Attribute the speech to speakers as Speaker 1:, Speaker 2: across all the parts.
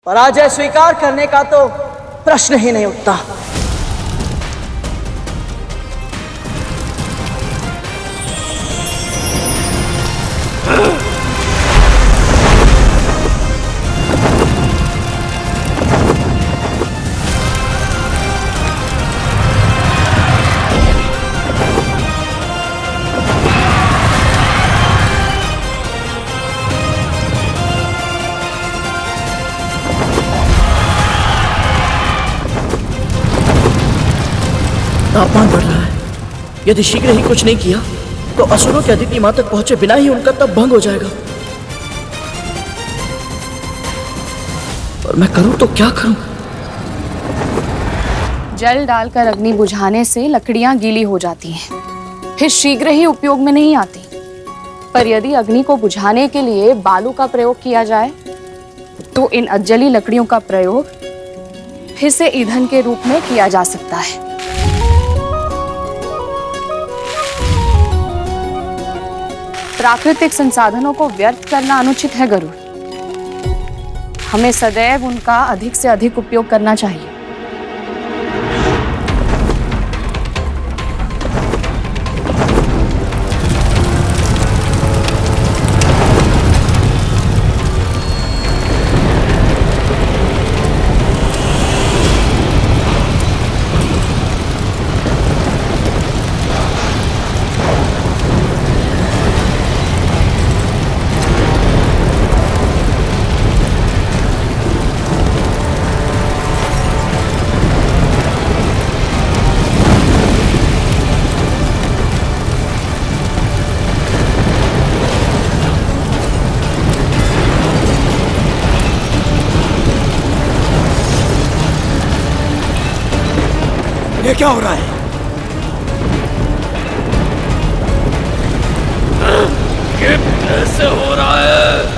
Speaker 1: पराजय स्वीकार करने का तो प्रश्न ही नहीं उठता।
Speaker 2: तापमान बढ़ रहा है। यदि शीघ्र ही कुछ नहीं किया तो असुरों के अदिति मां तक पहुंचे बिना ही उनका तप भंग हो जाएगा। और मैं करूं तो क्या करूं?
Speaker 3: जल डालकर अग्नि बुझाने से लकड़ियां गीली हो जाती हैं, फिर शीघ्र ही उपयोग में नहीं आती। पर यदि अग्नि को बुझाने के लिए बालू का प्रयोग किया जाए तो इन अजली लकड़ियों का प्रयोग फिर से ईंधन के रूप में किया जा सकता है। प्राकृतिक संसाधनों को व्यर्थ करना अनुचित है गरुड़। हमें सदैव उनका अधिक से अधिक उपयोग करना चाहिए।
Speaker 4: ये क्या हो रहा है?
Speaker 5: ये कैसे हो रहा है?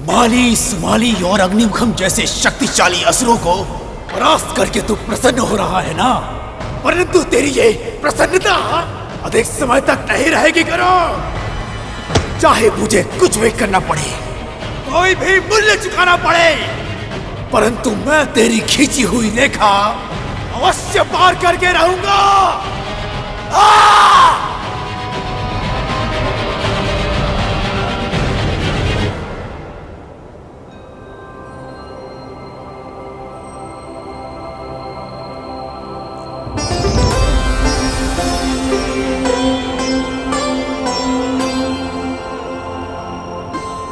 Speaker 4: माली, सुमाली और अग्निमुखम जैसे शक्तिशाली असुरों को परास्त करके तू प्रसन्न हो रहा है ना? परंतु तेरी ये प्रसन्नता अधिक समय तक नहीं रहेगी करो। चाहे मुझे कुछ भी करना पड़े, कोई भी मूल्य चुकाना पड़े, परंतु मैं तेरी खींची हुई रेखा अवश्य पार करके रहूंगा।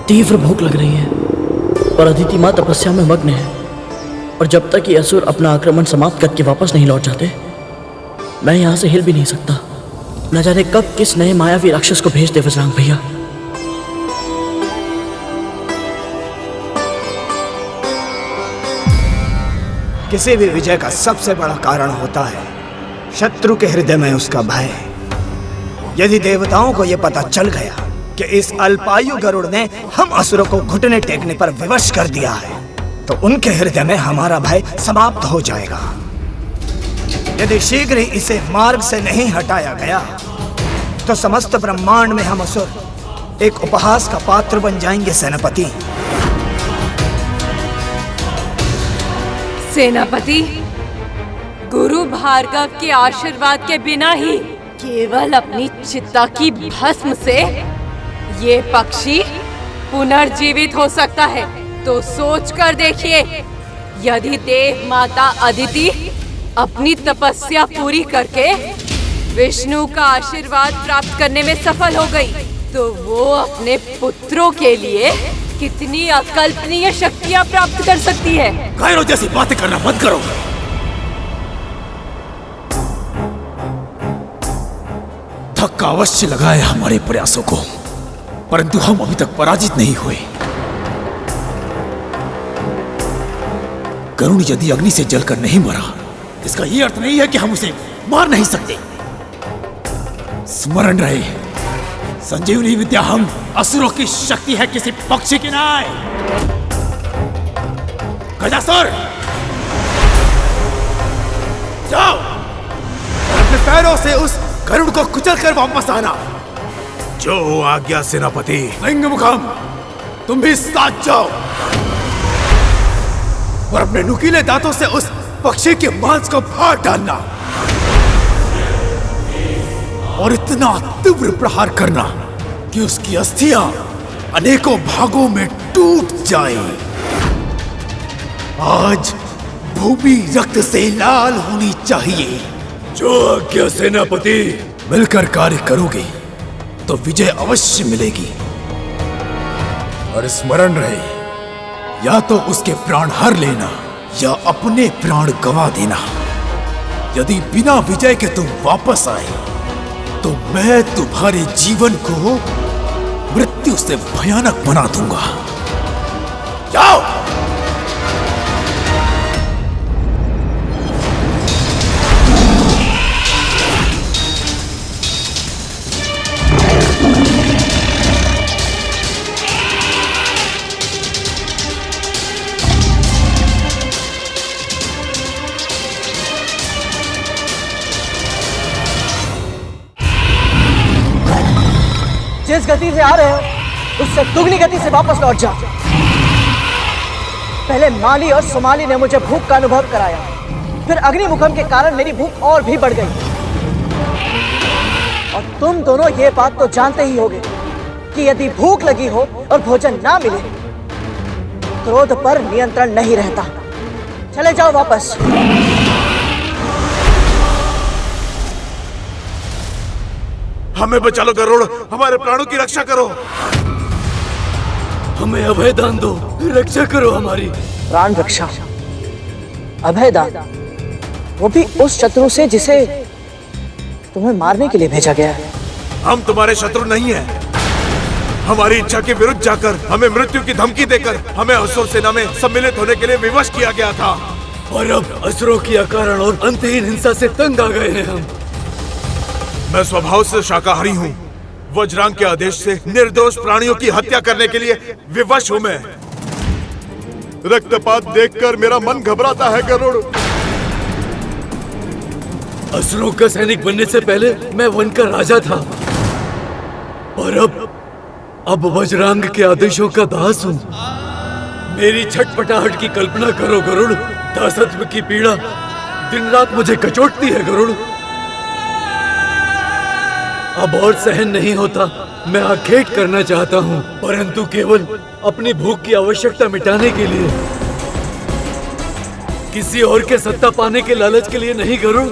Speaker 2: तीव्र भूख लग रही है। पर अदिति माँ तपस्या में मग्न है, और जब तक ये असुर अपना आक्रमण समाप्त करके वापस नहीं लौट जाते, मैं यहाँ से हिल भी नहीं सकता। न जाने कब किस नए मायावी राक्षस को भेज दे बजरंग भैया।
Speaker 6: किसी भी विजय का सबसे बड़ा कारण होता है शत्रु के हृदय में उसका भय। यदि देवताओं को यह पता चल गया कि इस अल्पायु गरुड़ ने हम असुरों को घुटने टेकने पर विवश कर दिया है, तो उनके हृदय में हमारा भय समाप्त हो जाएगा। यदि शीघ्र ही इसे मार्ग से नहीं हटाया गया, तो समस्त ब्रह्मांड में हम असुर एक उपहास का पात्र बन जाएंगे सेनापति।
Speaker 7: सेनापति, गुरु भार्गव के आशीर्वाद के बिना ही केवल अपनी चित्ता की भस्म से ये पक्षी पुनर्जीवित हो सकता है। तो सोच कर देखिए, यदि देव माता अदिति अपनी तपस्या पूरी करके विष्णु का आशीर्वाद प्राप्त करने में सफल हो गई, तो वो अपने पुत्रों के लिए कितनी अकल्पनीय शक्तियां प्राप्त कर सकती है।
Speaker 4: गायरों जैसी बातें करना बंद करो। धक्का अवश्य लगा है हमारे प्रयासों को, परंतु हम अभी तक पराजित नहीं हुए। गरुड़ यदि अग्नि से जलकर नहीं मरा, इसका यह अर्थ नहीं है कि हम उसे मार नहीं सकते। स्मरण रहे, संजीवनी विद्या हम असुरों की शक्ति है, किसी पक्षी की नहीं। गजासुर, जाओ और अपने पैरों से उस गरुड़ को कुचल कर वापस आना। जो आज्ञा सेनापति। सिंहमुखम, तुम भी साथ जाओ और अपने नुकीले दांतों से उस पक्षी के मांस को फाड़ डालना और इतना तीव्र प्रहार करना कि उसकी अस्थियां अनेकों भागों में टूट जाएं। आज भूमि रक्त से लाल होनी चाहिए।
Speaker 5: जो आज्ञा सेनापति।
Speaker 4: मिलकर कार्य करोगे तो विजय अवश्य मिलेगी। और स्मरण रहे, या तो उसके प्राण हर लेना या अपने प्राण गंवा देना। यदि बिना विजय के तुम वापस आए, तो मैं तुम्हारे जीवन को मृत्यु से भयानक बना दूंगा। जाओ।
Speaker 1: जिस गति से आ रहे हो उससे दुगनी गति से वापस लौट जाओ। पहले माली और सोमाली ने मुझे भूख का अनुभव कराया, फिर अग्निमुखम के कारण मेरी भूख और भी बढ़ गई। और तुम दोनों ये बात तो जानते ही होगे कि यदि भूख लगी हो और भोजन ना मिले, क्रोध पर नियंत्रण नहीं रहता। चले जाओ वापस।
Speaker 4: हमें बचा लो गरुड़, हमारे प्राणों की रक्षा करो।
Speaker 5: हमें अभय दान दो, रक्षा करो हमारी।
Speaker 1: प्राण रक्षा, अभय दान, वो भी उस शत्रु से जिसे तुम्हें मारने के लिए भेजा गया है।
Speaker 4: हम तुम्हारे शत्रु नहीं हैं। हमारी इच्छा के विरुद्ध जाकर हमें मृत्यु की धमकी देकर हमें असुर सेना में सम्मिलित होने के लिए विवश किया गया था,
Speaker 5: और अब असुरों की अकारण और अंतहीन हिंसा से तंग आ गए हैं हम।
Speaker 4: मैं स्वभाव से शाकाहारी हूँ। वज्रांग के आदेश से निर्दोष प्राणियों की हत्या करने के लिए विवश हूँ मैं। रक्तपात देखकर मेरा मन घबराता है गरुड़।
Speaker 5: असुरों का सैनिक बनने से पहले मैं वन का राजा था, और अब वज्रांग के आदेशों का दास हूँ। मेरी छटपटाहट की कल्पना करो गरुड़। दासत्व की पीड़ा दिन रात मुझे कचोटती है गरुड़। अब और सहन नहीं होता। मैं आखेट करना चाहता हूँ, परंतु केवल अपनी भूख की आवश्यकता मिटाने के लिए, किसी और के सत्ता पाने के लालच के लिए नहीं गरुड़।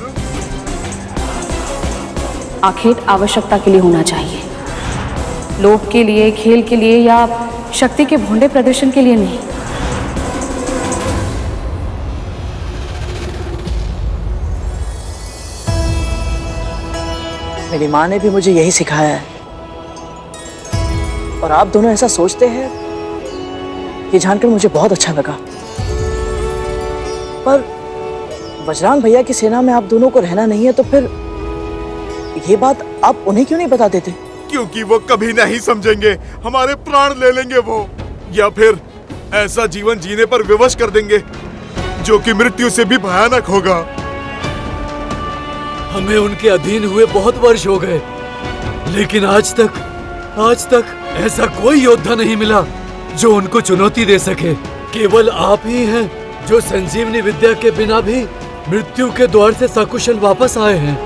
Speaker 3: आखेट आवश्यकता के लिए होना चाहिए, लोभ के लिए, खेल के लिए या शक्ति के भोंडे प्रदर्शन के लिए नहीं।
Speaker 1: मेरी माँ ने भी मुझे यही सिखाया है। और आप दोनों ऐसा सोचते हैं, ये जानकर मुझे बहुत अच्छा लगा। पर बजरंग भैया की सेना में आप दोनों को रहना नहीं है, तो फिर ये बात आप उन्हें क्यों नहीं बता देते?
Speaker 8: क्योंकि वो कभी नहीं समझेंगे, हमारे प्राण ले लेंगे वो, या फिर ऐसा जीवन जीने पर विवश कर देंगे जो कि मृत्यु से भी भयानक होगा।
Speaker 5: हमें उनके अधीन हुए बहुत वर्ष हो गए, लेकिन आज तक ऐसा कोई योद्धा नहीं मिला जो उनको चुनौती दे सके। केवल आप ही हैं जो संजीवनी विद्या के बिना भी मृत्यु के द्वार से सकुशल वापस आए हैं।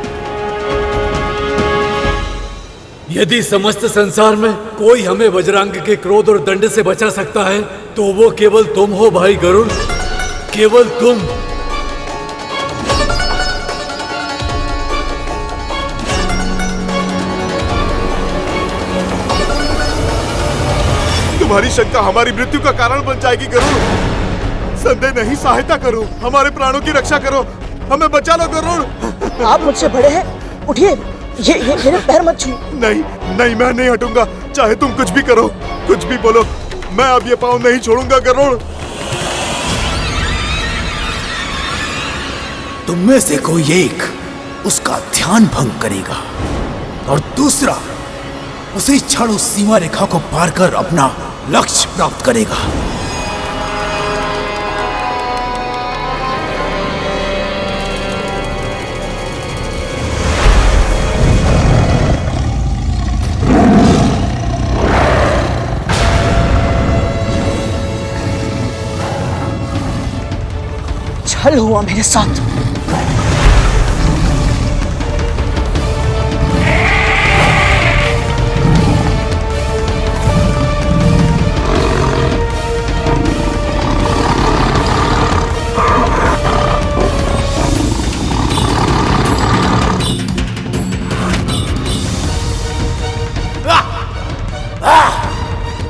Speaker 5: यदि समस्त संसार में कोई हमें वज्रांग के क्रोध और दंड से बचा सकता है, तो वो केवल तुम हो भाई गरुड़, केवल तुम।
Speaker 8: तुम्हारी शंका हमारी मृत्यु का कारण बन जाएगी गरुड़। संदेह नहीं, सहायता करो, हमारे प्राणों की रक्षा करो, हमें बचा लो गरुड़।
Speaker 1: आप मुझसे बड़े हैं, उठिए, ये मेरे पैर मत छू।
Speaker 8: नहीं नहीं, मैं नहीं हटूंगा, चाहे तुम कुछ भी करो, कुछ भी बोलो, मैं अब ये पाँव नहीं छोड़ूंगा गरुड़।
Speaker 4: तुम में से कोई एक उसका ध्यान भंग करेगा और दूसरा उसी क्षण उस सीमा रेखा को पार कर अपना लक्ष्य प्राप्त करेगा।
Speaker 1: छल हुआ मेरे साथ।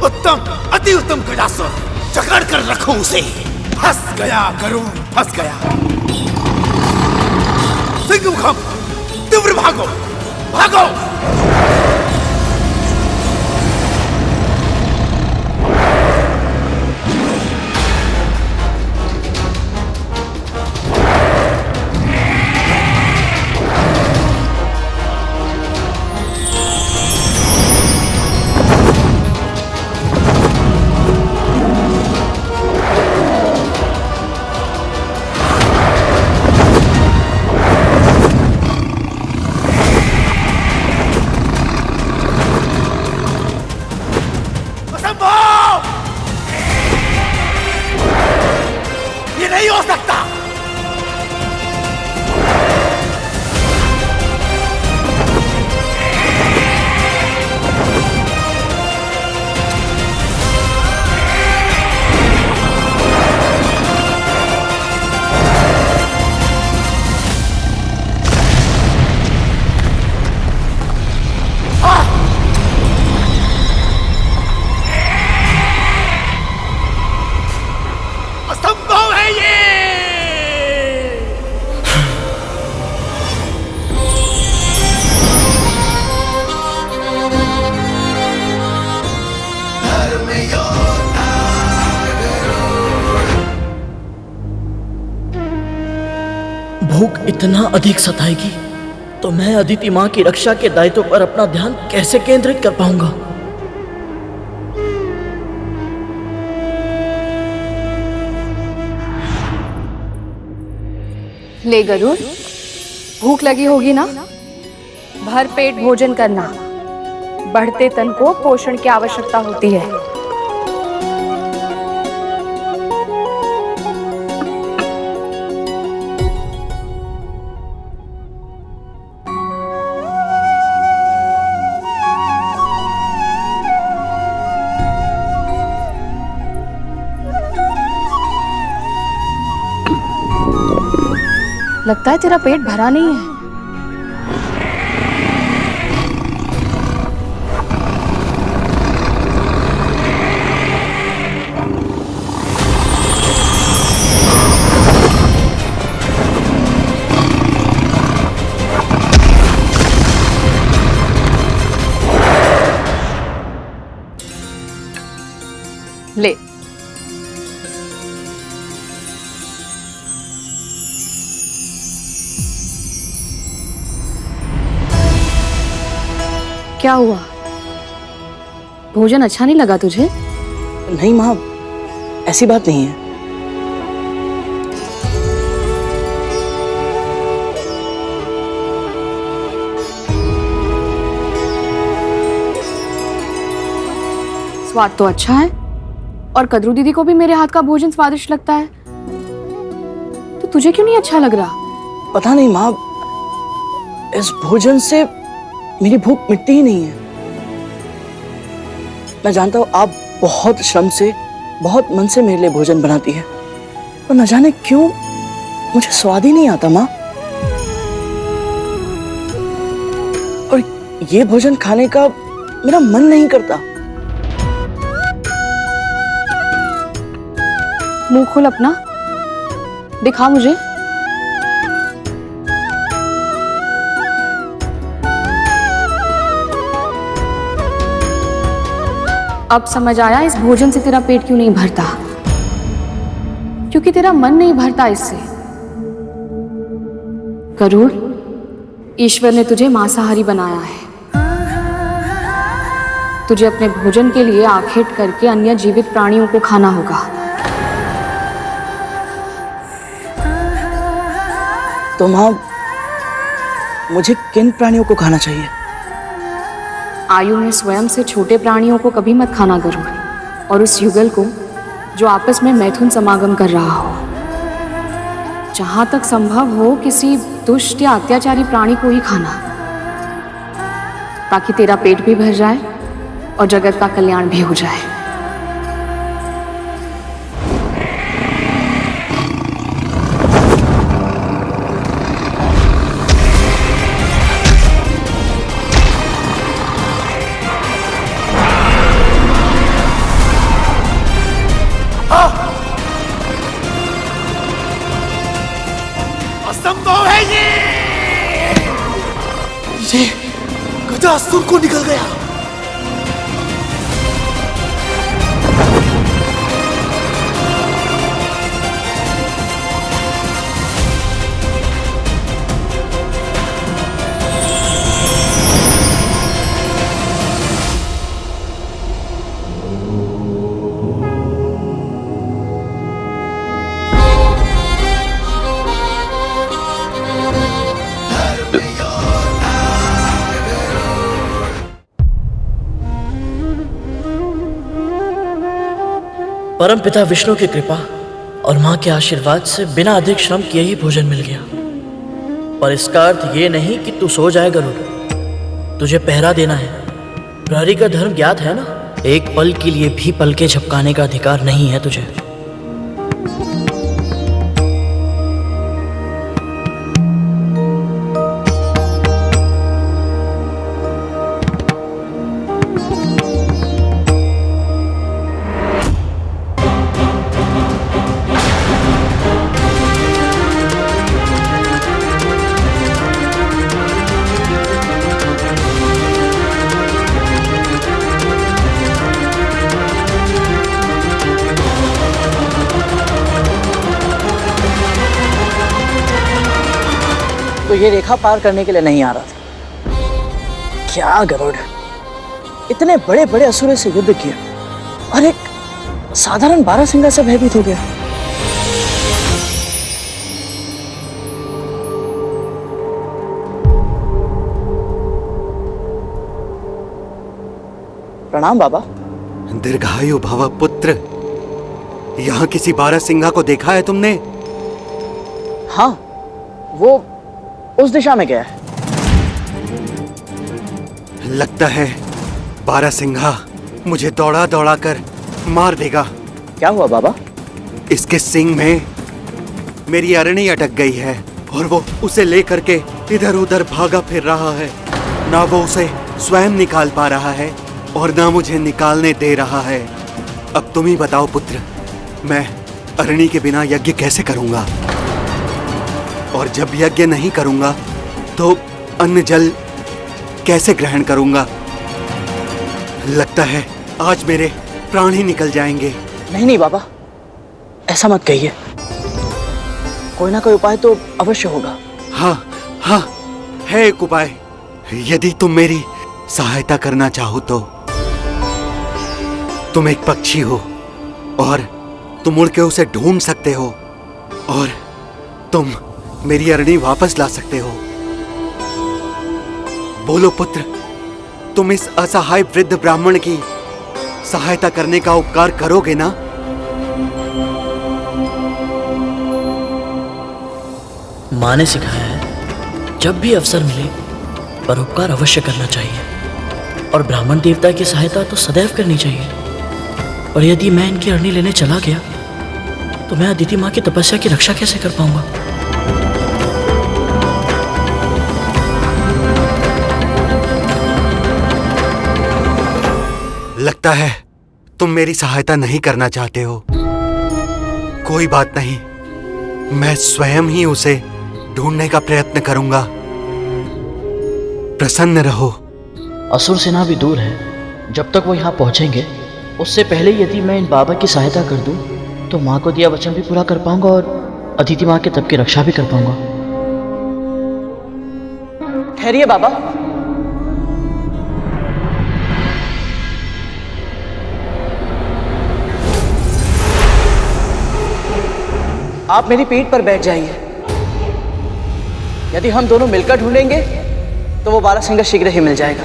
Speaker 4: उत्तम, अति उत्तम गजासुर, जकड़ कर रखो उसे। फंस गया गरुड़, फंस गया। सिंहमुखम, तीव्र भागो, भागो। ये नहीं हो सकता। असंभव है ये।
Speaker 2: भूख इतना अधिक सताएगी तो मैं अदिति माँ की रक्षा के दायित्व पर अपना ध्यान कैसे केंद्रित कर पाऊंगा?
Speaker 3: ले गरुड़, भूख लगी होगी ना? भर पेट भोजन करना। बढ़ते तन को पोषण की आवश्यकता होती है। लगता है तेरा पेट भरा नहीं है। क्या हुआ? भोजन अच्छा नहीं लगा तुझे?
Speaker 2: नहीं माँ, ऐसी बात नहीं है।
Speaker 3: स्वाद तो अच्छा है और कद्रू दीदी को भी मेरे हाथ का भोजन स्वादिष्ट लगता है, तो तुझे क्यों नहीं अच्छा लग रहा?
Speaker 2: पता नहीं माँ, इस भोजन से मेरी भूख मिटती ही नहीं है। मैं जानता हूँ आप बहुत श्रम से, बहुत मन से मेरे लिए भोजन बनाती है, पर न जाने क्यों मुझे स्वाद ही नहीं आता माँ। और ये भोजन खाने का मेरा मन नहीं करता।
Speaker 3: मुंह खोल अपना, दिखा मुझे। अब समझ आया इस भोजन से तेरा पेट क्यों नहीं भरता, क्योंकि तेरा मन नहीं भरता इससे। गरुड़, ईश्वर ने तुझे मांसाहारी बनाया है। तुझे अपने भोजन के लिए आखेट करके अन्य जीवित प्राणियों को खाना होगा।
Speaker 2: तो माँ, मुझे किन प्राणियों को खाना चाहिए?
Speaker 3: आयु में स्वयं से छोटे प्राणियों को कभी मत खाना गरुड़, और उस युगल को जो आपस में मैथुन समागम कर रहा हो। जहां तक संभव हो किसी दुष्ट या अत्याचारी प्राणी को ही खाना, ताकि तेरा पेट भी भर जाए और जगत का कल्याण भी हो जाए।
Speaker 4: असंभव है ये गजासुर को निकल गया।
Speaker 2: परम पिता विष्णु की कृपा और माँ के आशीर्वाद से बिना अधिक श्रम किए ही भोजन मिल गया। पर इसका अर्थ ये नहीं कि तू सो जाए गरुड़। तुझे पहरा देना है। प्रहरी का धर्म ज्ञात है ना? एक पल के लिए भी पलके झपकाने का अधिकार नहीं है तुझे। तो ये रेखा पार करने के लिए नहीं आ रहा था क्या गरुड़? इतने बड़े बड़े असुरों से युद्ध किया और एक साधारण बारहसिंगा से भयभीत हो गया। प्रणाम बाबा।
Speaker 9: दीर्घायु भव पुत्र। यहाँ किसी बारहसिंगा को देखा है तुमने?
Speaker 2: हाँ, वो उस दिशा में गया है।
Speaker 9: लगता है बारहसिंगा मुझे दौड़ा दौड़ा कर मार देगा।
Speaker 2: क्या हुआ बाबा?
Speaker 9: इसके सींग में मेरी अरणी अटक गई है और वो उसे लेकर के इधर उधर भागा फिर रहा है। ना वो उसे स्वयं निकाल पा रहा है और ना मुझे निकालने दे रहा है। अब तुम ही बताओ पुत्र, मैं अरणी के बिना यज्ञ कैसे करूंगा? और जब यज्ञ नहीं करूंगा तो अन्न जल कैसे ग्रहण करूंगा? लगता है आज मेरे प्राण ही निकल जाएंगे।
Speaker 2: नहीं नहीं बाबा, ऐसा मत कहिए। कोई ना कोई उपाय तो अवश्य होगा।
Speaker 9: हाँ हाँ, है एक उपाय। यदि तुम मेरी सहायता करना चाहो तो तुम एक पक्षी हो और तुम उड़ के उसे ढूंढ सकते हो और तुम मेरी अरणी वापस ला सकते हो। बोलो पुत्र, तुम इस असहाय वृद्ध ब्राह्मण की सहायता करने का उपकार करोगे ना?
Speaker 2: माँ ने सिखाया है जब भी अवसर मिले परोपकार अवश्य करना चाहिए और ब्राह्मण देवता की सहायता तो सदैव करनी चाहिए। और यदि मैं इनकी अरणी लेने चला गया तो मैं अदिति माँ की तपस्या की रक्षा कैसे कर पाऊंगा?
Speaker 9: लगता है तुम मेरी सहायता नहीं करना चाहते हो। कोई बात नहीं, मैं स्वयं ही उसे ढूंढने का प्रयत्न करूंगा। प्रसन्न रहो।
Speaker 2: असुर सेना भी दूर है, जब तक वो यहाँ पहुंचेंगे उससे पहले यदि मैं इन बाबा की सहायता कर दूं तो माँ को दिया वचन भी पूरा कर पाऊंगा और अदिति माँ के तप की रक्षा भी कर पाऊंगा।
Speaker 1: ठहरिए बाबा। आप मेरी पीठ पर बैठ जाइए। यदि हम दोनों मिलकर ढूंढेंगे तो वो बारासिंगा शीघ्र ही मिल जाएगा।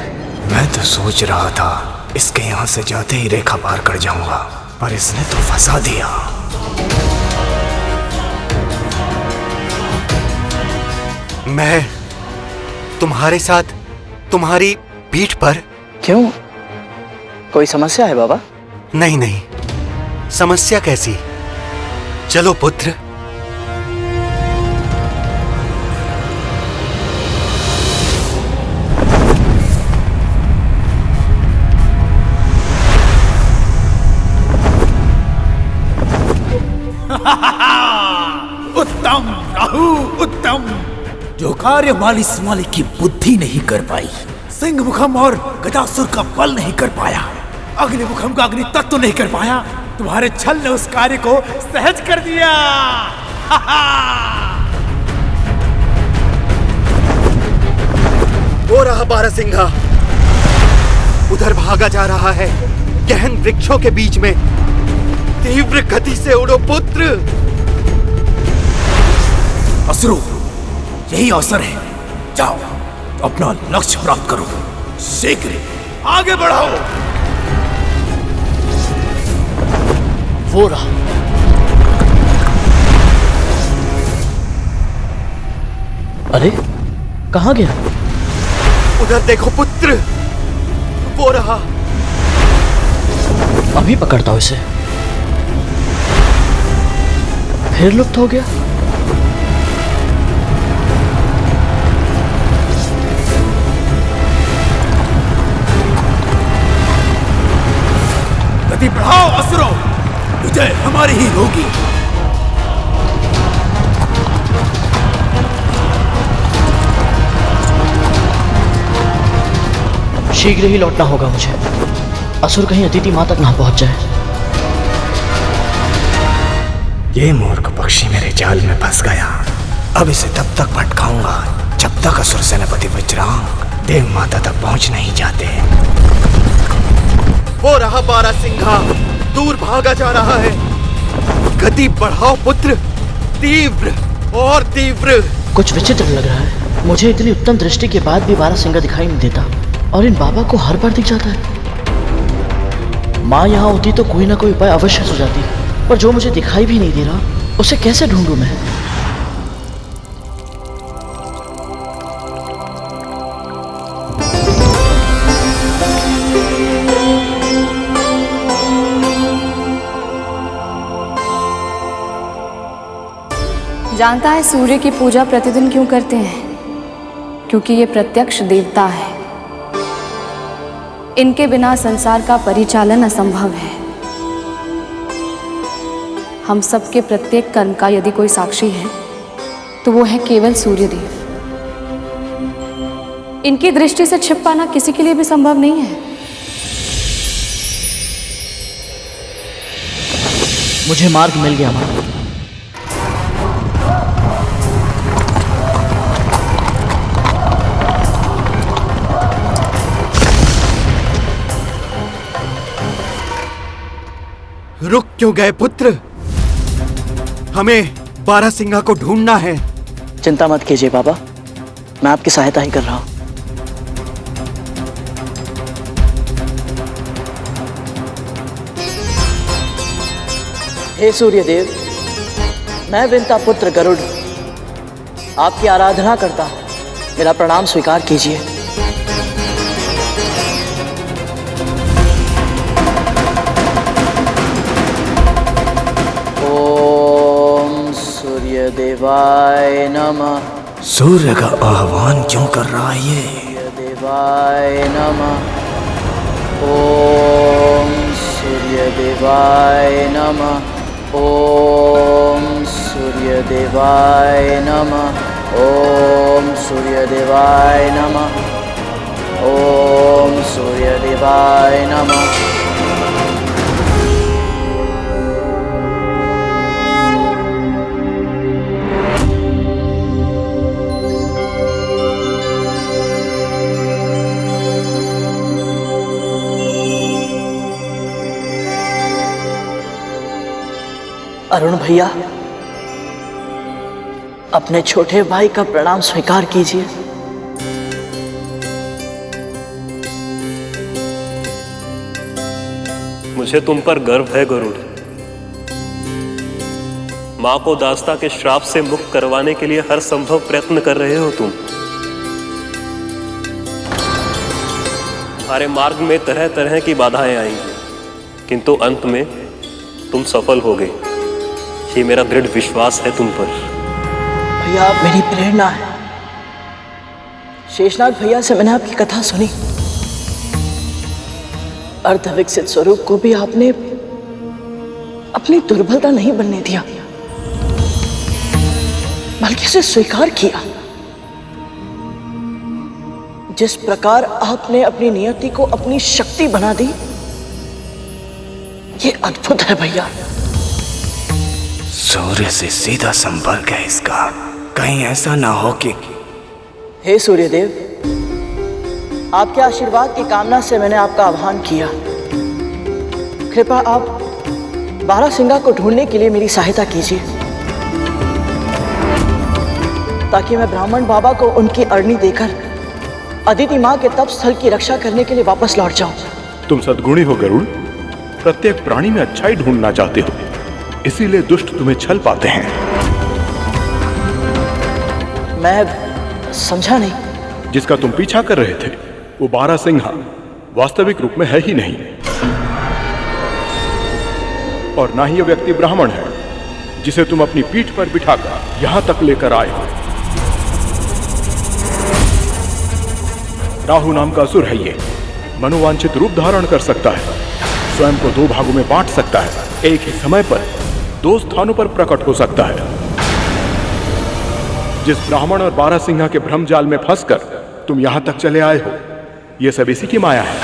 Speaker 6: मैं तो सोच रहा था इसके यहाँ से जाते ही रेखा पार कर जाऊंगा, पर इसने तो फंसा दिया।
Speaker 9: मैं तुम्हारे साथ तुम्हारी पीठ पर।
Speaker 1: क्यों, कोई समस्या है बाबा?
Speaker 9: नहीं नहीं, समस्या कैसी? चलो पुत्र।
Speaker 4: उत्तम राहु, उत्तम। जो कार्य माली सुमाली की बुद्धि नहीं कर पाई, सिंह मुखम और गदासुर का बल नहीं कर पाया, अग्नि मुखम का अग्नि तत्व नहीं कर पाया, तुम्हारे छल ने उस कार्य को सहज कर दिया।
Speaker 9: वो रहा बारासिंगा, उधर भागा जा रहा है गहन वृक्षों के बीच में। तीव्र गति से उड़ो पुत्र।
Speaker 4: असुरो, यही अवसर है, जाओ अपना लक्ष्य प्राप्त करो, शीघ्र आगे बढ़ाओ।
Speaker 2: वो रहा। अरे कहाँ गया?
Speaker 9: उधर देखो पुत्र, वो रहा।
Speaker 2: अभी पकड़ता हूं इसे। फिर लुप्त हो गया।
Speaker 4: गति बढ़ाओ असुरो, विजय हमारी ही होगी।
Speaker 2: शीघ्र ही लौटना होगा मुझे। असुर कहीं अदिति माँ तक ना पहुंच जाए।
Speaker 6: ये मूर्ख पक्षी मेरे जाल में फंस गया। अब इसे तब तक भटकाऊंगा जब तक असुर सेनापति वज्रांग देव माता तक पहुंच नहीं जाते।
Speaker 9: वो रहा बारासिंगा, दूर भागा जा रहा है। गति बढ़ाओ पुत्र, तीव्र और तीव्र।
Speaker 2: कुछ विचित्र लग रहा है। मुझे इतनी उत्तम दृष्टि के बाद भी बारासिंगा दिखाई नहीं देता और इन बाबा को हर बार दिख जाता है। माँ यहाँ होती तो कोई ना कोई उपाय अवश्य सुझाती, पर जो मुझे दिखाई भी नहीं दे रहा उसे कैसे ढूंढूं मैं?
Speaker 3: जानता है सूर्य की पूजा प्रतिदिन क्यों करते हैं? क्योंकि ये प्रत्यक्ष देवता है। इनके बिना संसार का परिचालन असंभव है। हम सबके प्रत्येक कर्म का यदि कोई साक्षी है तो वो है केवल सूर्यदेव। इनकी दृष्टि से छिप पाना किसी के लिए भी संभव नहीं है।
Speaker 2: मुझे मार्ग मिल गया माँ।
Speaker 9: रुक क्यों गए पुत्र? हमें बारहसिंगा को ढूंढना है।
Speaker 2: चिंता मत कीजिए बाबा, मैं आपकी सहायता ही कर रहा हूं। हे सूर्यदेव, मैं विंता पुत्र गरुड़ आपकी आराधना करता हूं, मेरा प्रणाम स्वीकार कीजिए। ओम सूर्यदेवाय नमः।
Speaker 6: सूर्य का आह्वान क्यों कर रहा है ये?
Speaker 2: सूर्यदेवाय नमः। ओम सूर्यदेवाय नमः। ओम सूर्यदेवाय नमः। ओम सूर्यदेवाय नमः। ओम सूर्यदेवाय नमः। अरुण भैया, अपने छोटे भाई का प्रणाम स्वीकार कीजिए।
Speaker 10: मुझे तुम पर गर्व है गरुड़। मां को दास्ता के श्राप से मुक्त करवाने के लिए हर संभव प्रयत्न कर रहे हो तुम। हमारे मार्ग में तरह तरह की बाधाएं आई, किंतु अंत में तुम सफल हो गए। ये मेरा दृढ़ विश्वास है तुम पर।
Speaker 2: भैया, आप मेरी प्रेरणा है। शेषनाग भैया से मैंने आपकी कथा सुनी। अर्ध विकसित स्वरूप को भी आपने अपनी दुर्बलता नहीं बनने दिया, बल्कि उसे स्वीकार किया। जिस प्रकार आपने अपनी नियति को अपनी शक्ति बना दी, ये अद्भुत है भैया।
Speaker 6: सूर्य से सीधा संपर्क है इसका। कहीं ऐसा ना हो कि...
Speaker 2: हे सूर्यदेव, आपके आशीर्वाद की कामना से मैंने आपका आह्वान किया। कृपया आप बारहसिंगा को ढूंढने के लिए मेरी सहायता कीजिए, ताकि मैं ब्राह्मण बाबा को उनकी अरणी देकर अदिति माँ के तप स्थल की रक्षा करने के लिए वापस लौट जाऊं।
Speaker 8: तुम सद्गुणी हो गरुड़। प्रत्येक प्राणी में अच्छाई ढूंढना चाहते हो, इसीलिए दुष्ट तुम्हें छल पाते हैं।
Speaker 2: मैं समझा नहीं।
Speaker 8: जिसका तुम पीछा कर रहे थे वो बारहसिंहा वास्तविक रूप में है ही नहीं, और ना ही ये व्यक्ति ब्राह्मण है जिसे तुम अपनी पीठ पर बिठाकर यहां तक लेकर आए हो। राहु नाम का असुर है ये। मनोवांछित रूप धारण कर सकता है, स्वयं को दो भागों में बांट सकता है, एक ही समय पर दो स्थानों पर प्रकट हो सकता है। जिस ब्राह्मण और बारहसिंहा के भ्रम जाल में फंसकर तुम यहां तक चले आए हो, यह सब इसी की माया है।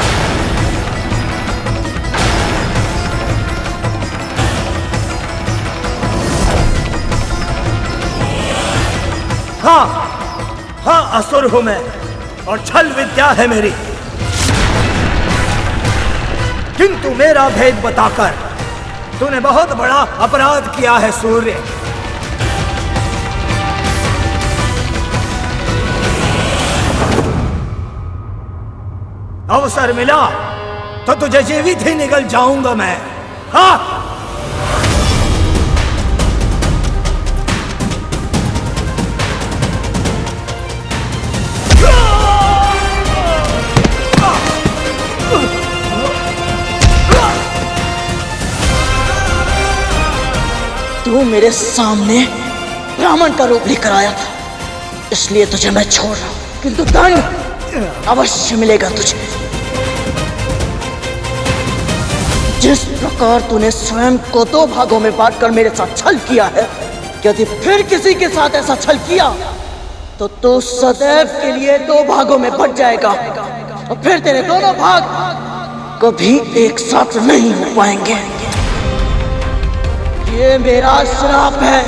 Speaker 6: हाँ, हाँ, असुर हूं मैं और छल विद्या है मेरी, किंतु मेरा भेद बताकर तूने बहुत बड़ा अपराध किया है सूर्य। अवसर मिला तो तुझे जीवित ही निगल जाऊंगा मैं। हाँ,
Speaker 2: तू मेरे सामने ब्राह्मण का रूप लेकर आया था, इसलिए तुझे मैं छोड़ रहा हूं, किंतु दंड अवश्य मिलेगा तुझे। जिस प्रकार तूने स्वयं को दो भागों में बांटकर मेरे साथ छल किया है, यदि फिर किसी के साथ ऐसा छल किया तो तू सदैव के लिए दो भागों में बंट जाएगा, और फिर तेरे दोनों भाग कभी एक साथ नहीं हो पाएंगे। ये मेरा श्राप है।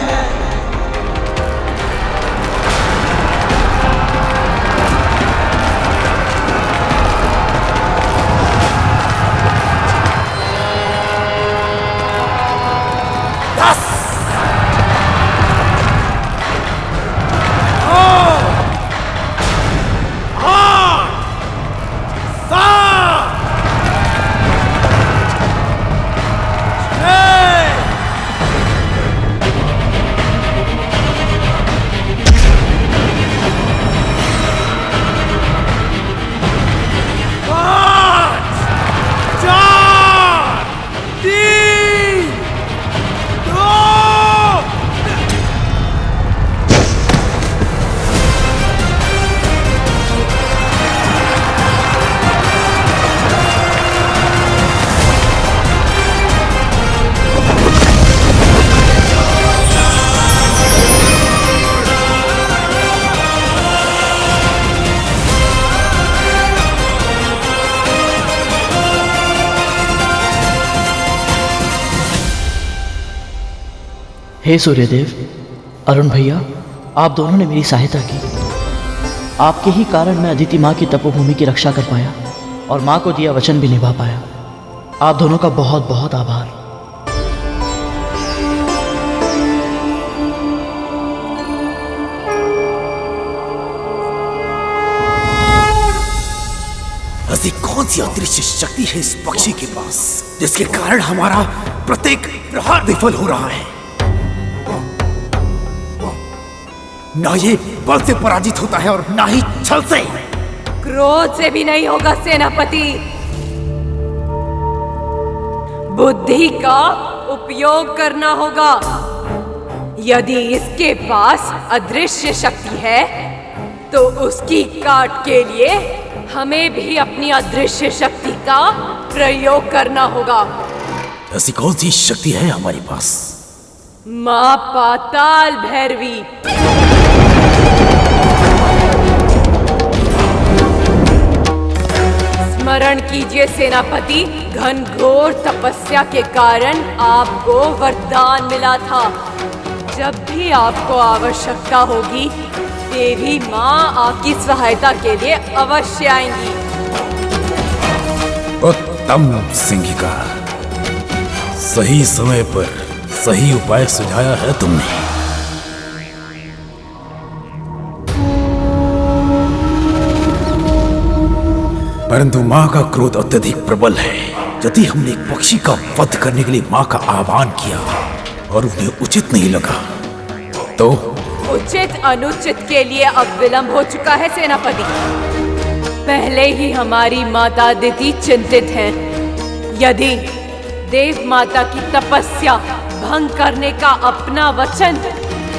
Speaker 2: हे सूर्यदेव, अरुण भैया, आप दोनों ने मेरी सहायता की। आपके ही कारण मैं अदिति माँ की तपोभूमि की रक्षा कर पाया और माँ को दिया वचन भी निभा पाया। आप दोनों का बहुत बहुत आभार।
Speaker 4: ऐसी कौन सी अदृश्य शक्ति है इस पक्षी के पास जिसके कारण हमारा प्रत्येक प्रहार विफल हो रहा है? ना ये बल से पराजित होता है और ना ही छल से।
Speaker 7: क्रोध से भी नहीं होगा सेनापति, बुद्धि का उपयोग करना होगा। यदि इसके पास अदृश्य शक्ति है तो उसकी काट के लिए हमें भी अपनी अदृश्य शक्ति का प्रयोग करना होगा।
Speaker 4: ऐसी कौन सी शक्ति है हमारे पास?
Speaker 7: मां पाताल भैरवी। स्मरण कीजिए सेनापति, घनघोर तपस्या के कारण आपको वरदान मिला था। जब भी आपको आवश्यकता होगी देवी माँ आपकी सहायता के लिए अवश्य आएंगी।
Speaker 4: उत्तम सिंहिका, सही समय पर सही उपाय सुझाया है तुमने। परंतु माँ का क्रोध अत्यधिक प्रबल है। यदि हमने एक पक्षी का वध करने के लिए माँ का आह्वान किया और उन्हें उचित नहीं लगा तो
Speaker 7: उचित अनुचित के लिए अब विलंब हो चुका है सेनापति। पहले ही हमारी माता अदिति चिंतित हैं। यदि देव माता की तपस्या भंग करने का अपना वचन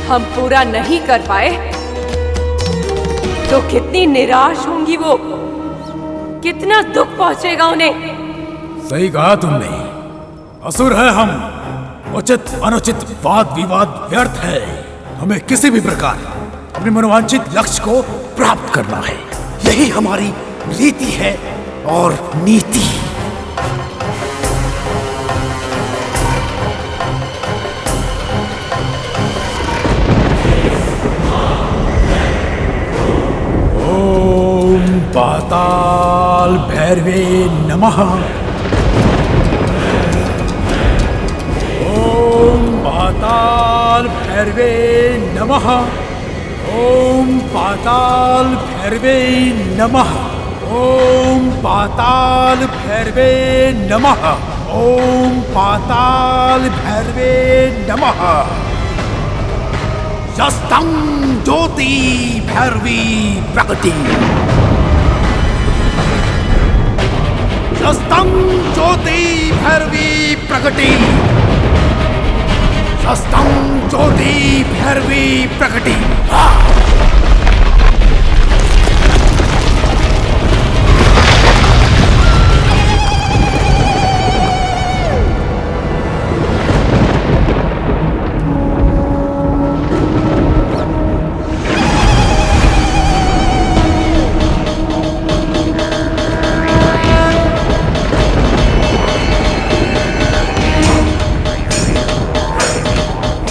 Speaker 7: हम पूरा नहीं कर पाए तो कितनी निराश होंगी वो, कितना दुख पहुंचेगा उन्हें।
Speaker 4: सही कहा तुमने, असुर है हम। उचित अनुचित वाद विवाद व्यर्थ है। हमें किसी भी प्रकार अपने मनोवांछित लक्ष्य को प्राप्त करना है। यही हमारी रीति है और नीति। ओम पाताल भैरवे नमः। पाताल भैरवे नमः। ओम पाताल भैरवे नमः। ओम पाताल भैरवे नमः। ओम पाताल भैरवे नमः। शस्तं ज्योति भैरवी प्रकटी। शस्तं ज्योति भैरवी प्रकटी। शस्तं ज्योति भैरवी प्रकटी।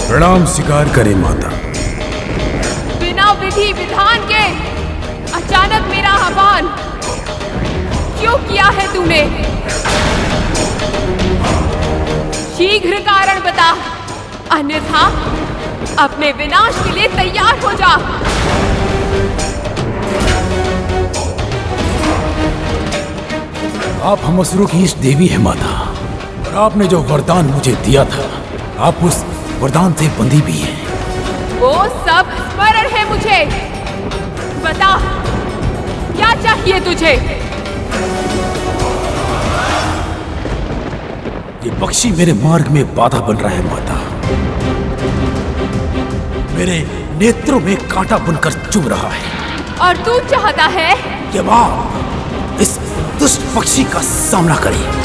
Speaker 4: प्रणाम स्वीकार करें माता।
Speaker 7: बिना विधि विधान के अचानक मेरा आह्वान क्यों किया है तूने? शीघ्र कारण बता, अन्यथा अपने विनाश के लिए तैयार हो जा।
Speaker 4: आप हम असुरों की इष्ट देवी है माता, और आपने जो वरदान मुझे दिया था आप उस वरदान से बंधी भी है।
Speaker 7: वो सब स्मरण है मुझे। बता, क्या चाहिए तुझे?
Speaker 4: ये पक्षी मेरे मार्ग में बाधा बन रहा है माता। मेरे नेत्रों में कांटा बनकर चुभ रहा है।
Speaker 7: और तू चाहता है
Speaker 4: कि मां इस दुष्ट पक्षी का सामना करे।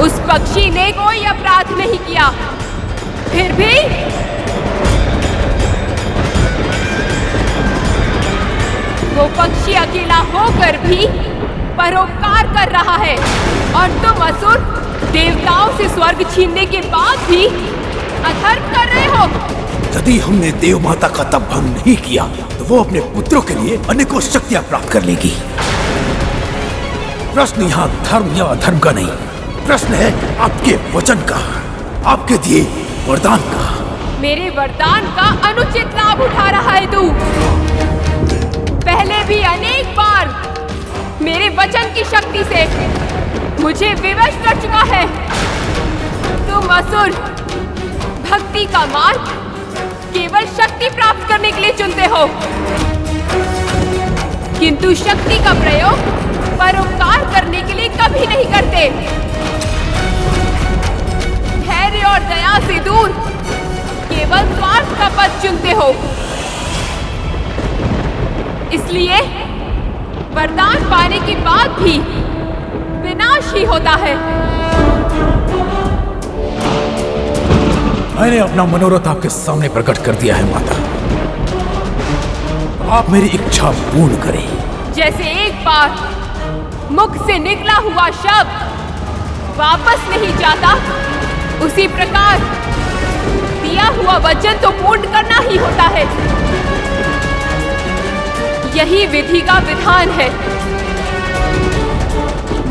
Speaker 7: उस पक्षी ने कोई अपराध नहीं किया, फिर भी वो पक्षी अकेला होकर भी परोपकार कर रहा है और तुम असुर देवताओं से स्वर्ग छीनने के बाद भी अधर्म कर रहे हो।
Speaker 4: यदि हमने देव माता का तप भंग नहीं किया तो वो अपने पुत्रों के लिए अनेकों शक्तियां प्राप्त कर लेगी। प्रश्न यहाँ धर्म या अधर्म का नहीं, प्रश्न है आपके वचन का, आपके दिए वरदान का।
Speaker 7: मेरे वरदान का अनुचित लाभ उठा रहा है तू। पहले भी अनेक बार मेरे वचन की शक्ति से मुझे विवश कर चुका है। तुम असुर भक्ति का मार्ग केवल शक्ति प्राप्त करने के लिए चुनते हो, किंतु शक्ति का प्रयोग परोपकार करने के लिए कभी नहीं करते। धैर्य और दया से दूर केवल स्वार्थ का पथ चुनते हो। इसलिए वरदान पाने के बाद भी विनाश ही होता है।
Speaker 4: मैंने अपना मनोरथ आपके सामने प्रकट कर दिया है माता। आप मेरी इच्छा पूर्ण करें।
Speaker 7: जैसे एक बार मुख से निकला हुआ शब्द वापस नहीं जाता, उसी प्रकार दिया हुआ वचन तो पूर्ण करना ही होता है। यही विधि का विधान है।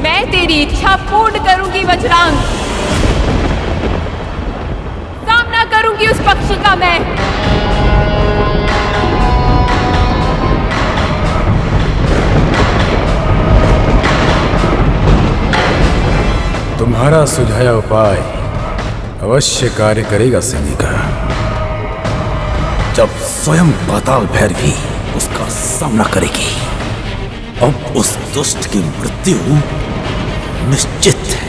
Speaker 7: मैं तेरी इच्छा पूर्ण करूंगी वज्रांग। सामना करूंगी उस पक्षी का मैं।
Speaker 4: तुम्हारा सुझाया उपाय अवश्य कार्य करेगा सैनिका। जब स्वयं पाताल भैरवी उसका सामना करेगी, अब उस दुष्ट की मृत्यु निश्चित है।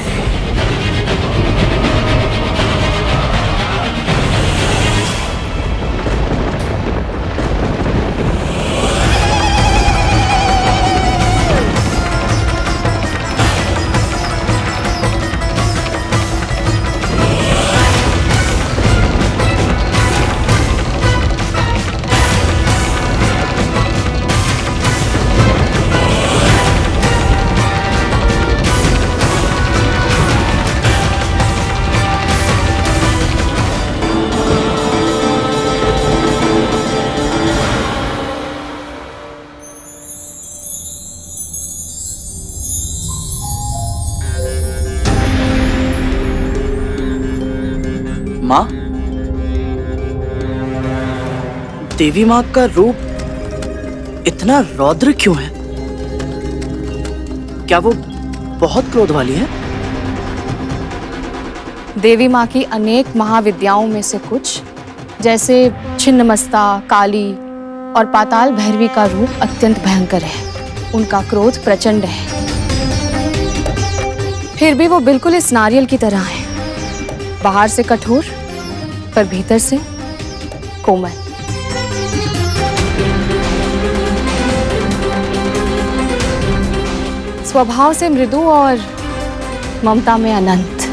Speaker 2: माँ, देवी माँ का रूप इतना रौद्र क्यों है? क्या वो बहुत क्रोध वाली है?
Speaker 3: देवी माँ की अनेक महाविद्याओं में से कुछ, जैसे छिन्नमस्ता, काली और पाताल भैरवी का रूप अत्यंत भयंकर है। उनका क्रोध प्रचंड है। फिर भी वो बिल्कुल इस नारियल की तरह है, बाहर से कठोर पर भीतर से कोमल। स्वभाव से मृदु और ममता में अनंत।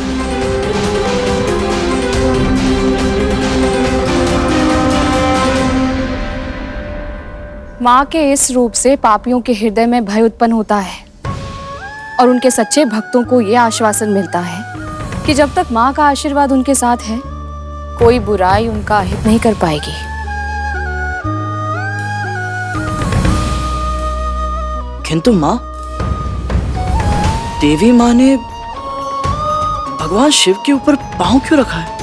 Speaker 3: माँ के इस रूप से पापियों के हृदय में भय उत्पन्न होता है और उनके सच्चे भक्तों को यह आश्वासन मिलता है कि जब तक माँ का आशीर्वाद उनके साथ है, कोई बुराई उनका अहित नहीं कर पाएगी।
Speaker 2: किंतु माँ, देवी माँ ने भगवान शिव के ऊपर पांव क्यों रखा है?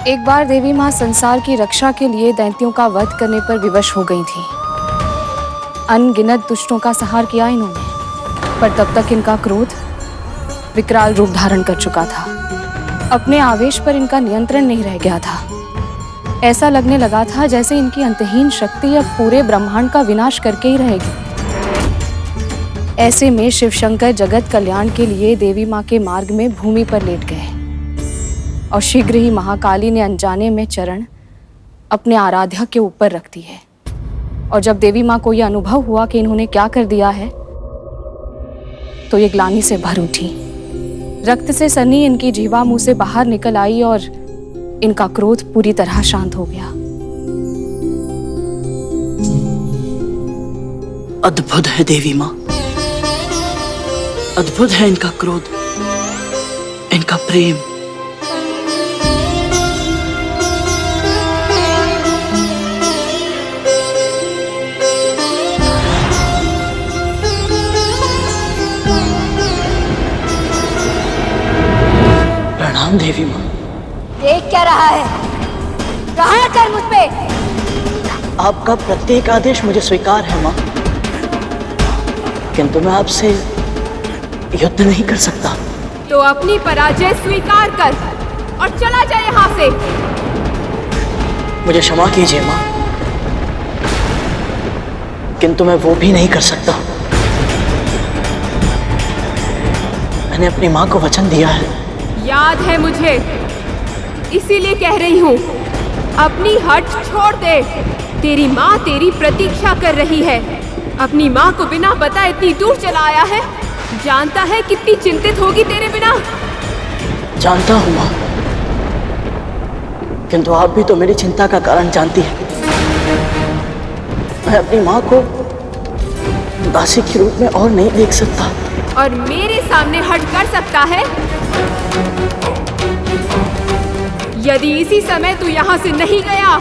Speaker 3: एक बार देवी माँ संसार की रक्षा के लिए दैत्यों का वध करने पर विवश हो गई थी। अनगिनत दुष्टों का संहार किया इन्होंने, पर तब तक इनका क्रोध विकराल रूप धारण कर चुका था। अपने आवेश पर इनका नियंत्रण नहीं रह गया था। ऐसा लगने लगा था जैसे इनकी अंतहीन शक्ति अब पूरे ब्रह्मांड का विनाश करके ही रहेगी। ऐसे में शिव शंकर जगत कल्याण के लिए देवी माँ के मार्ग में भूमि पर लेट गए और शीघ्र ही महाकाली ने अनजाने में चरण अपने आराध्या के ऊपर रख दी है। और जब देवी माँ को यह अनुभव हुआ कि इन्होंने क्या कर दिया है, तो ये ग्लानि से भर उठी। रक्त से सनी इनकी जीवा मुंह से बाहर निकल आई और इनका क्रोध पूरी तरह शांत हो गया।
Speaker 2: अद्भुत है देवी माँ, अद्भुत है इनका क्रोध, इनका प्रेम। प्रणाम देवी माँ।
Speaker 7: देख क्या रहा है? प्रहार कर मुझ पे।
Speaker 2: आपका प्रत्येक आदेश मुझे स्वीकार है माँ, किंतु मैं आपसे युद्ध नहीं कर सकता।
Speaker 7: तो अपनी पराजय स्वीकार कर और चला जाए यहाँ से।
Speaker 2: मुझे क्षमा कीजिए माँ, किंतु मैं वो भी नहीं कर सकता। मैंने अपनी माँ को वचन दिया है।
Speaker 7: याद है मुझे, इसीलिए कह रही हूँ, अपनी हट छोड़ दे। तेरी माँ तेरी प्रतीक्षा कर रही है। अपनी माँ को बिना बताए इतनी दूर चला आया है। जानता है कितनी चिंतित होगी तेरे बिना।
Speaker 2: जानता हूँ माँ, किंतु आप भी तो मेरी चिंता का कारण जानती हैं। मैं अपनी माँ को दासी के रूप में और नहीं देख सकता।
Speaker 7: और मेरे सामने हट कर सकता है? यदि इसी समय तू यहाँ से नहीं गया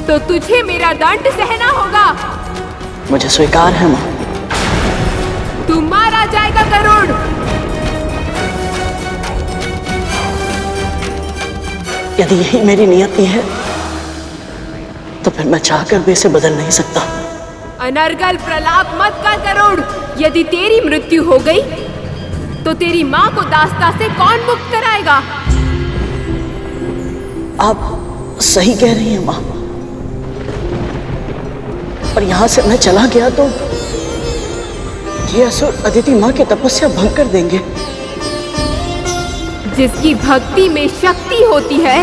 Speaker 7: तो तुझे मेरा दंड सहना होगा।
Speaker 2: मुझे स्वीकार है माँ।
Speaker 7: तू मारा जाएगा गरुड़।
Speaker 2: यदि यही मेरी नियति है तो फिर मैं चाहकर भी इसे बदल नहीं सकता।
Speaker 7: अनर्गल प्रलाप मत कर गरुड़। यदि तेरी मृत्यु हो गई तो तेरी माँ को दास्ता से कौन मुक्त कराएगा?
Speaker 2: आप सही कह रही हैं माँ, और यहाँ से मैं चला गया तो ये असुर अदिति माँ की तपस्या भंग कर देंगे।
Speaker 7: जिसकी भक्ति में शक्ति होती है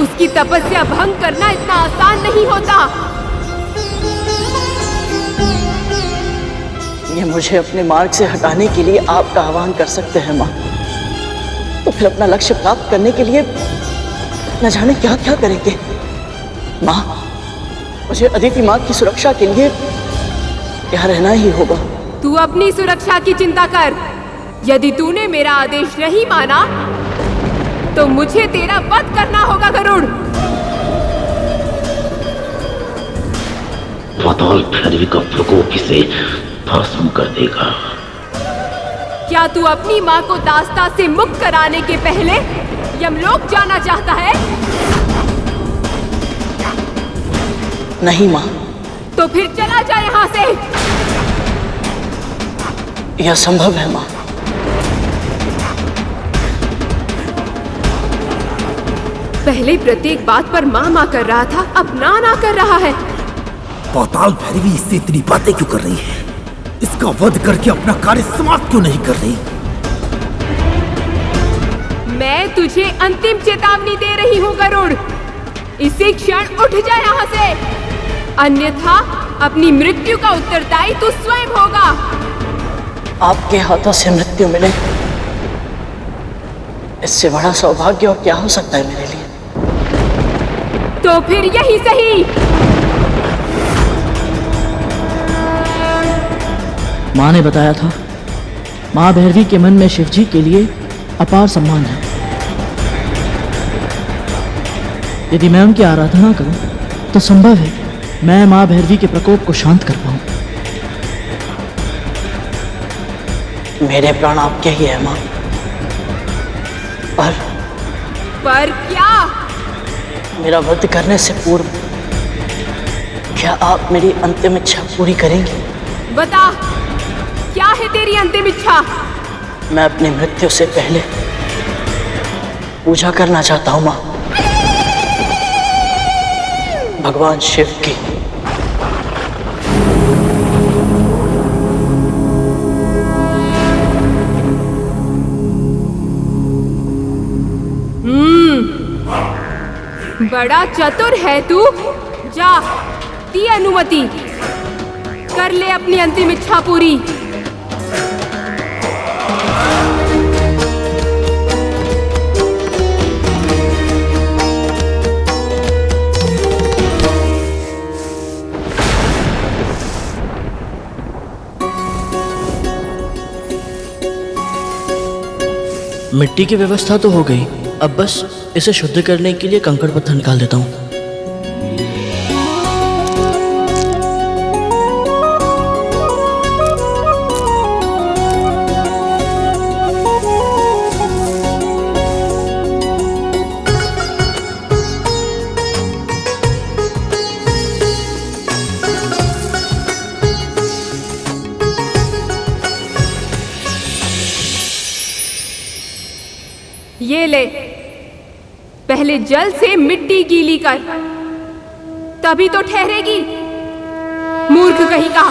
Speaker 7: उसकी तपस्या भंग करना इतना आसान नहीं होता।
Speaker 2: ये मुझे अपने मार्ग से हटाने के लिए आपका आह्वान कर सकते हैं माँ, तो फिर अपना लक्ष्य प्राप्त करने के लिए न जाने क्या क्या करेंगे। माँ, मुझे अदिति माँ की सुरक्षा के लिए यहाँ रहना ही होगा।
Speaker 7: तू अपनी सुरक्षा की चिंता कर। यदि तूने मेरा आदेश नहीं माना तो मुझे तेरा वध करना होगा गरुड़।
Speaker 11: पाताल भैरवी का प्रकोप इसे भस्म कर देगा।
Speaker 7: क्या तू अपनी माँ को दास्ता से मुक्त कराने के पहले यमलोक जाना चाहता है?
Speaker 2: नहीं माँ।
Speaker 7: तो फिर चला जा यहाँ से।
Speaker 2: यह संभव है माँ।
Speaker 7: पहले प्रत्येक बात पर माँ माँ कर रहा था, अब ना ना कर रहा है।
Speaker 4: पाताल भैरवी इससे इतनी बातें क्यों कर रही है? इसका वध करके अपना कार्य समाप्त क्यों नहीं कर रही?
Speaker 7: मैं तुझे अंतिम चेतावनी दे रही हूँ गरुड़। इसी क्षण उठ जा यहाँ से, अन्यथा अपनी मृत्यु का उत्तरदायी तू स्वयं होगा।
Speaker 2: आपके हाथों से मृत्यु मिले, इससे बड़ा सौभाग्य और क्या हो सकता है मेरे लिए।
Speaker 7: तो फिर यही सही।
Speaker 2: माँ ने बताया था, माँ भैरवी के मन में शिवजी के लिए अपार सम्मान है। यदि मैं उनकी आराधना करूं तो संभव है मैं माँ भैरवी के प्रकोप को शांत कर पाऊं। मेरे प्राण आपके ही है माँ,
Speaker 7: पर क्या?
Speaker 2: मेरा वध करने से पूर्व क्या आप मेरी अंतिम इच्छा पूरी करेंगी?
Speaker 7: बता, क्या है तेरी अंतिम इच्छा?
Speaker 2: मैं अपनी मृत्यु से पहले पूजा करना चाहता हूँ माँ, भगवान शिव की।
Speaker 7: बड़ा चतुर है तू। जा, दी अनुमति, कर ले अपनी अंतिम इच्छा पूरी।
Speaker 2: मिट्टी की व्यवस्था तो हो गई, अब बस इसे शुद्ध करने के लिए कंकड़ पत्थर निकाल देता हूँ।
Speaker 7: ये ले, पहले जल से मिट्टी गीली कर, तभी तो ठहरेगी। मूर्ख कहीं का।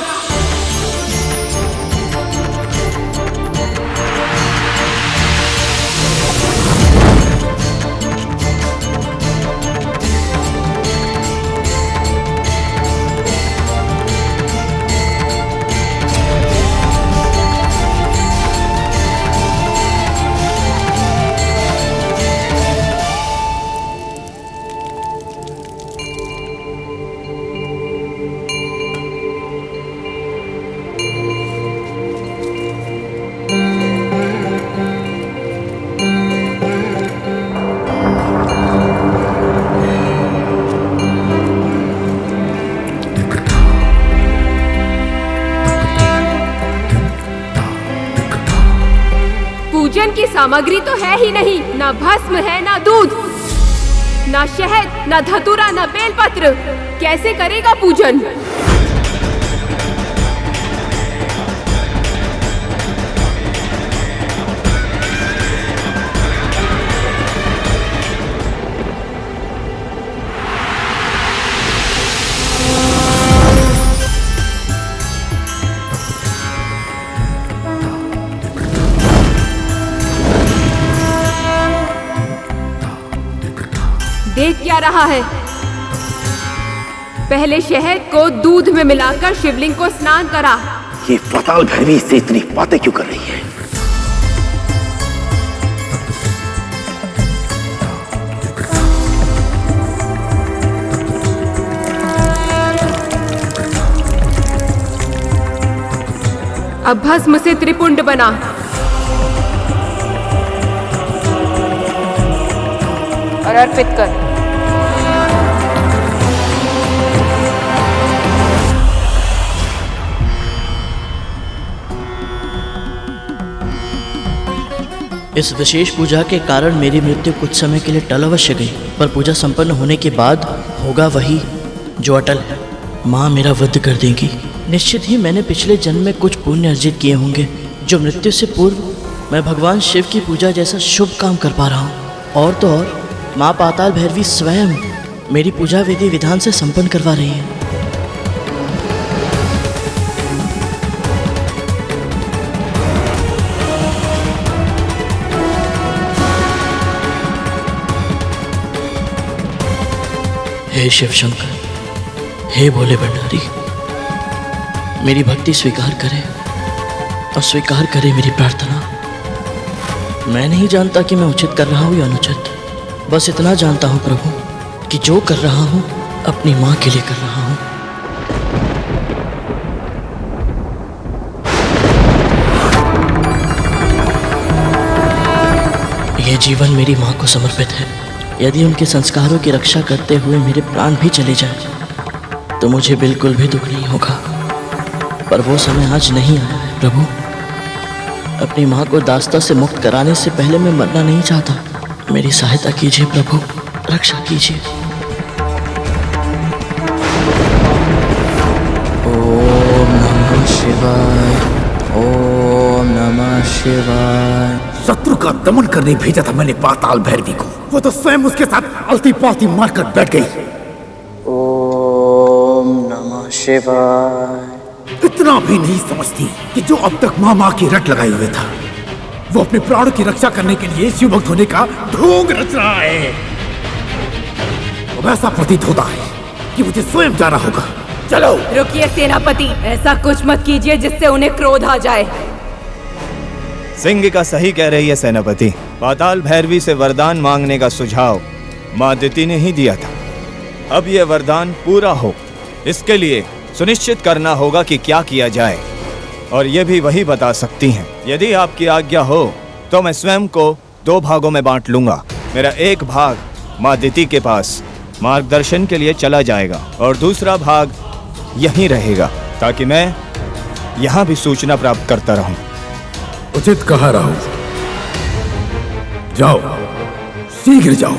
Speaker 7: पूजन की सामग्री तो है ही नहीं, ना भस्म है, ना दूध, ना शहद, ना धतूरा, ना बेलपत्र। कैसे करेगा पूजन? देख क्या रहा है? पहले शहद को दूध में मिलाकर शिवलिंग को स्नान करा।
Speaker 11: ये पाताल भैरवी इससे इतनी बातें क्यों कर रही है?
Speaker 7: अब भस्म से त्रिपुंड बना। और अर्पित कर।
Speaker 2: इस विशेष पूजा के कारण मेरी मृत्यु कुछ समय के लिए टल अवश्य गई, पर पूजा संपन्न होने के बाद होगा वही जो अटल है। माँ मेरा वध कर देगी। निश्चित ही मैंने पिछले जन्म में कुछ पुण्य अर्जित किए होंगे, जो मृत्यु से पूर्व मैं भगवान शिव की पूजा जैसा शुभ काम कर पा रहा हूँ। और तो और माँ पाताल भैरवी स्वयं मेरी पूजा विधि विधान से संपन्न करवा रही है। हे शिव शंकर, हे भोले भंडारी, मेरी भक्ति स्वीकार करे और स्वीकार करे मेरी प्रार्थना। मैं नहीं जानता कि मैं उचित कर रहा हूँ या अनुचित, बस इतना जानता हूँ प्रभु कि जो कर रहा हूँ अपनी माँ के लिए कर रहा हूँ। यह जीवन मेरी माँ को समर्पित है। यदि उनके संस्कारों की रक्षा करते हुए मेरे प्राण भी चले जाएं, तो मुझे बिल्कुल भी दुख नहीं होगा। पर वो समय आज नहीं आया है प्रभु। अपनी माँ को दास्ता से मुक्त कराने से पहले मैं मरना नहीं चाहता। मेरी सहायता कीजिए प्रभु, रक्षा कीजिए। ओम नमः शिवाय, ओम नमः शिवाय।
Speaker 4: शत्रु का दमन करने भेजा था मैंने पाताल भैरवी को, वो तो स्वयं उसके साथ अलती पालती मारकर बैठ गई।
Speaker 2: ओम नमः शिवाय।
Speaker 4: इतना भी नहीं समझती कि जो अब तक माँ की रट लगाए हुए था, वो अपने प्राणों की रक्षा करने के लिए शिव भक्त होने का ढोंग रच रहा है। अब ऐसा प्रतीत होता है कि मुझे स्वयं जाना होगा। चलो।
Speaker 7: रुकिए सेनापति, ऐसा कुछ मत कीजिए जिससे उन्हें क्रोध आ जाए।
Speaker 6: सिंह का सही कह रही है सेनापति। पाताल भैरवी से वरदान मांगने का सुझाव माँ दिति ने ही दिया था। अब यह वरदान पूरा हो, इसके लिए सुनिश्चित करना होगा कि क्या किया जाए, और यह भी वही बता सकती हैं। यदि आपकी आज्ञा हो तो मैं स्वयं को 2 भागों में बांट लूंगा। मेरा एक भाग माँ दिति के पास मार्गदर्शन के लिए चला जाएगा और दूसरा भाग यहीं रहेगा, ताकि मैं यहाँ भी सूचना प्राप्त करता रहूं।
Speaker 5: उचित कहा राहुल। जाओ, शीघ्र जाओ।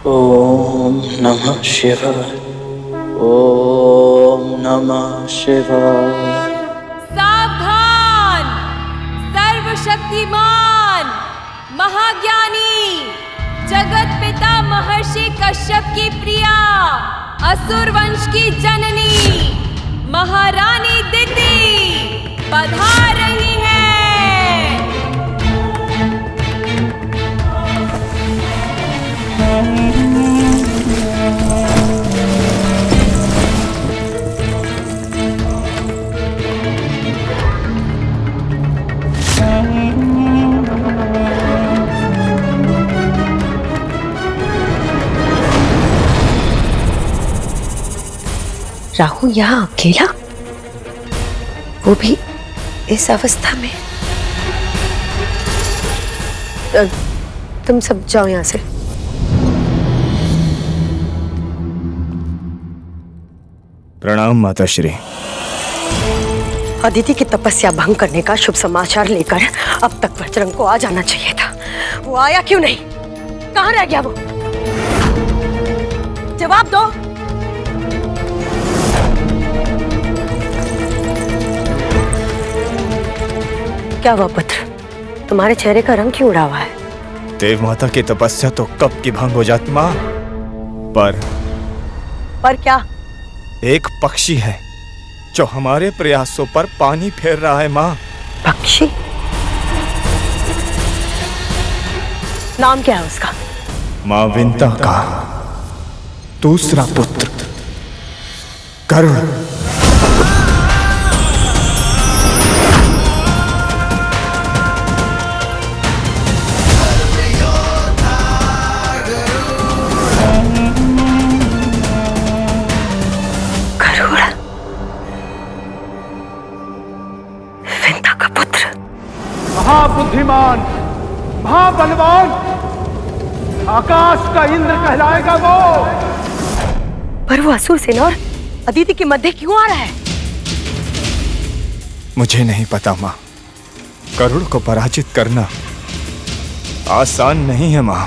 Speaker 2: ओम नमः शिवाय। ओम नमः शिवाय।
Speaker 7: सावधान! सर्वशक्तिमान, महाज्ञानी, जगत पिता महर्षि कश्यप की प्रिया, असुर वंश की जननी, महारानी दिति पधार रही है।
Speaker 12: राहुल यहाँ अकेला, वो भी इस अवस्था में। तुम सब जाओ यहाँ से।
Speaker 6: प्रणाम माताश्री।
Speaker 12: अदिति की तपस्या भंग करने का शुभ समाचार लेकर अब तक बजरंग को आ जाना चाहिए था। वो आया क्यों नहीं? कहाँ रह गया वो? जवाब दो। क्या हुआ पुत्र? तुम्हारे चेहरे का रंग क्यों उड़ा हुआ है?
Speaker 6: देव माता की तपस्या तो कब की भंग हो जाती माँ, पर
Speaker 12: क्या?
Speaker 6: एक पक्षी है जो हमारे प्रयासों पर पानी फेर रहा है माँ।
Speaker 12: पक्षी? नाम क्या है उसका?
Speaker 6: माँ विंता का दूसरा पुत्र गरुड़।
Speaker 13: महाबुद्धिमान, महाबलवान, आकाश का इंद्र कहलाएगा वो।
Speaker 12: पर वो असुर सेना और अदिति के मध्य क्यों आ रहा है?
Speaker 6: मुझे नहीं पता माँ। गरुड़ को पराजित करना आसान नहीं है माँ।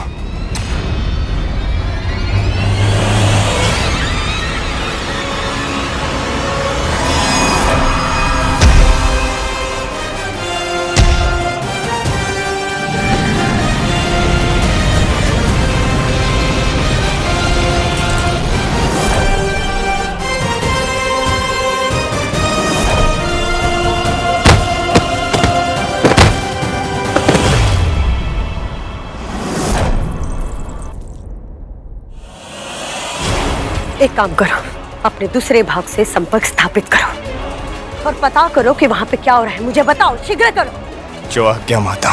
Speaker 12: एक काम करो, अपने दूसरे भाग से संपर्क स्थापित करो और पता करो कि वहां पे क्या हो रहा है। मुझे बताओ, शीघ्र करो।
Speaker 6: जो आज्ञा माता।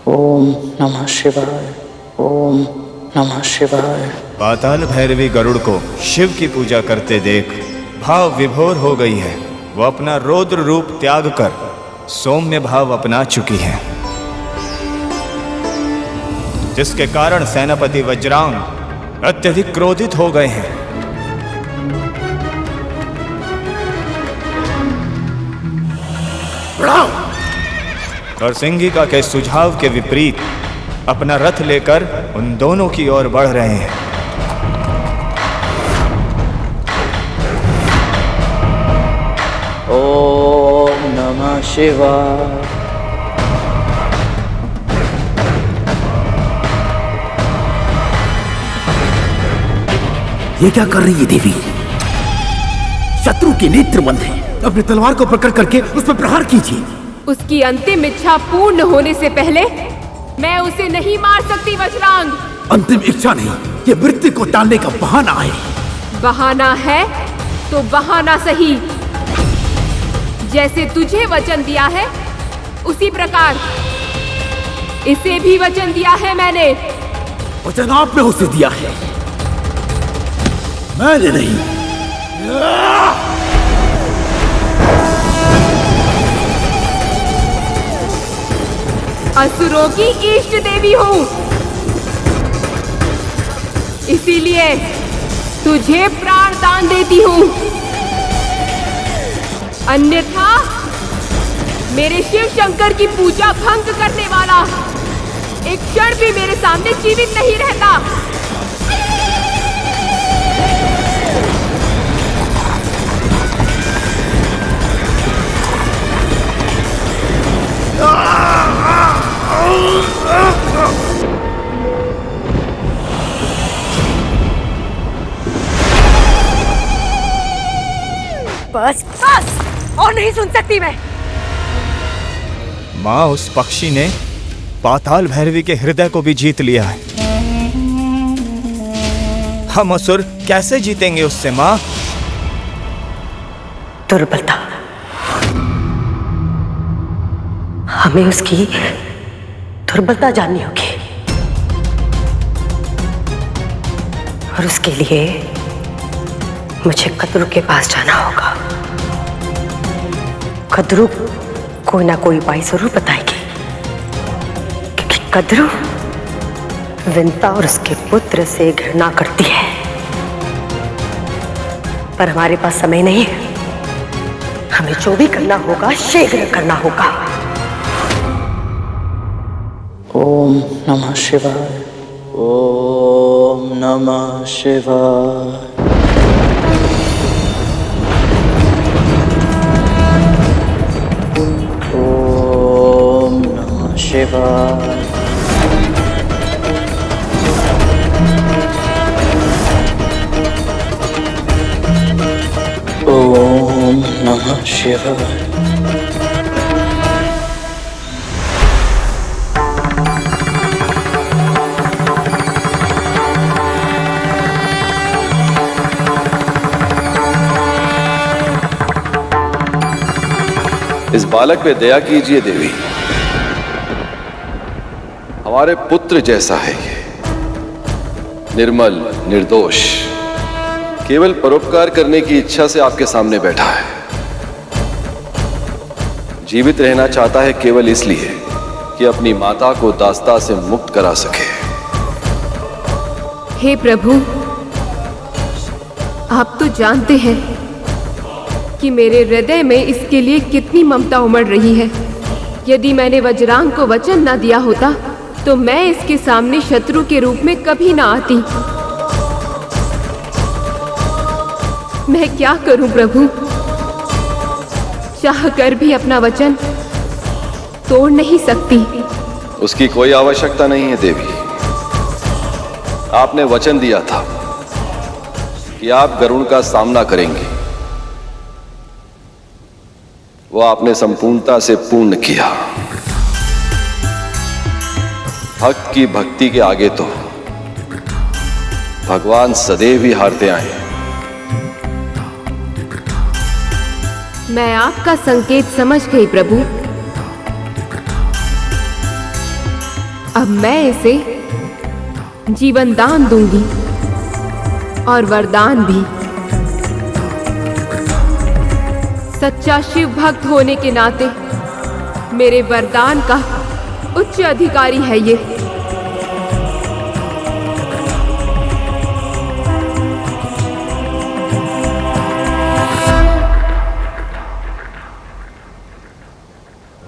Speaker 2: ओम नमः शिवाय। ओम नमः शिवाय।
Speaker 6: पाताल भैरवी गरुड़ को शिव की पूजा करते देख भाव विभोर हो गई है। वो अपना रौद्र रूप त्याग कर सौम्य भाव अपना चुकी है, जिसके कारण सेनापति वज्रांग अत्यधिक क्रोधित हो गए हैं। और सिंगिका के सुझाव के विपरीत अपना रथ लेकर उन दोनों की ओर बढ़ रहे हैं।
Speaker 2: ओम नमः शिवाय।
Speaker 4: ये क्या कर रही है देवी? शत्रु के नेत्र बंद हैं। अपनी तलवार को पकड़ करके उस पर प्रहार कीजिए।
Speaker 7: उसकी अंतिम इच्छा पूर्ण होने से पहले मैं उसे नहीं मार सकती वज्रांग।
Speaker 4: अंतिम इच्छा नहीं, ये मृत्यु को टालने का बहाना है।
Speaker 7: बहाना है तो बहाना सही। जैसे तुझे वचन दिया है उसी प्रकार इसे भी वचन दिया है मैंने।
Speaker 4: वचन आपने उसे दिया है, मैंने नहीं।
Speaker 7: असुरों की इष्ट देवी हूँ, इसीलिए तुझे प्राण दान देती हूँ। अन्यथा मेरे शिव शंकर की पूजा भंग करने वाला एक क्षण भी मेरे सामने जीवित नहीं रहता।
Speaker 12: बस बस, और नहीं सुन सकती मैं।
Speaker 6: माँ, उस पक्षी ने पाताल भैरवी के हृदय को भी जीत लिया है। हम असुर कैसे जीतेंगे उससे माँ?
Speaker 12: दुर्बलता, हमें उसकी दुर्बलता जाननी होगी, और उसके लिए मुझे कद्रू के पास जाना होगा। कद्रू कोई ना कोई उपाय जरूर बताएगी, क्योंकि कद्रू विंता और उसके पुत्र से घृणा करती है। पर हमारे पास समय नहीं है, हमें जो भी करना होगा शीघ्र करना होगा।
Speaker 2: ओम नमः शिवाय, ओम नमः शिवाय। ओम नमः शिवाय। ओम नमः शिवाय।
Speaker 14: इस बालक पे दया कीजिए देवी, हमारे पुत्र जैसा है ये, निर्मल निर्दोष, केवल परोपकार करने की इच्छा से आपके सामने बैठा है। जीवित रहना चाहता है केवल इसलिए कि अपनी माता को दास्ता से मुक्त करा सके।
Speaker 7: हे प्रभु, आप तो जानते हैं कि मेरे हृदय में इसके लिए कितनी ममता उमड़ रही है। यदि मैंने वज्रांग को वचन न दिया होता तो मैं इसके सामने शत्रु के रूप में कभी ना आती। मैं क्या करूं प्रभु, चाहकर भी अपना वचन तोड़ नहीं सकती।
Speaker 14: उसकी कोई आवश्यकता नहीं है देवी, आपने वचन दिया था कि आप गरुड़ का सामना करेंगे, वो आपने संपूर्णता से पूर्ण किया। भक्त की भक्ति के आगे तो भगवान सदैव ही हारते आए हैं।
Speaker 7: मैं आपका संकेत समझ गई प्रभु। अब मैं इसे जीवन दान दूंगी और वरदान भी। सच्चा शिव भक्त होने के नाते मेरे वरदान का उच्च अधिकारी है ये।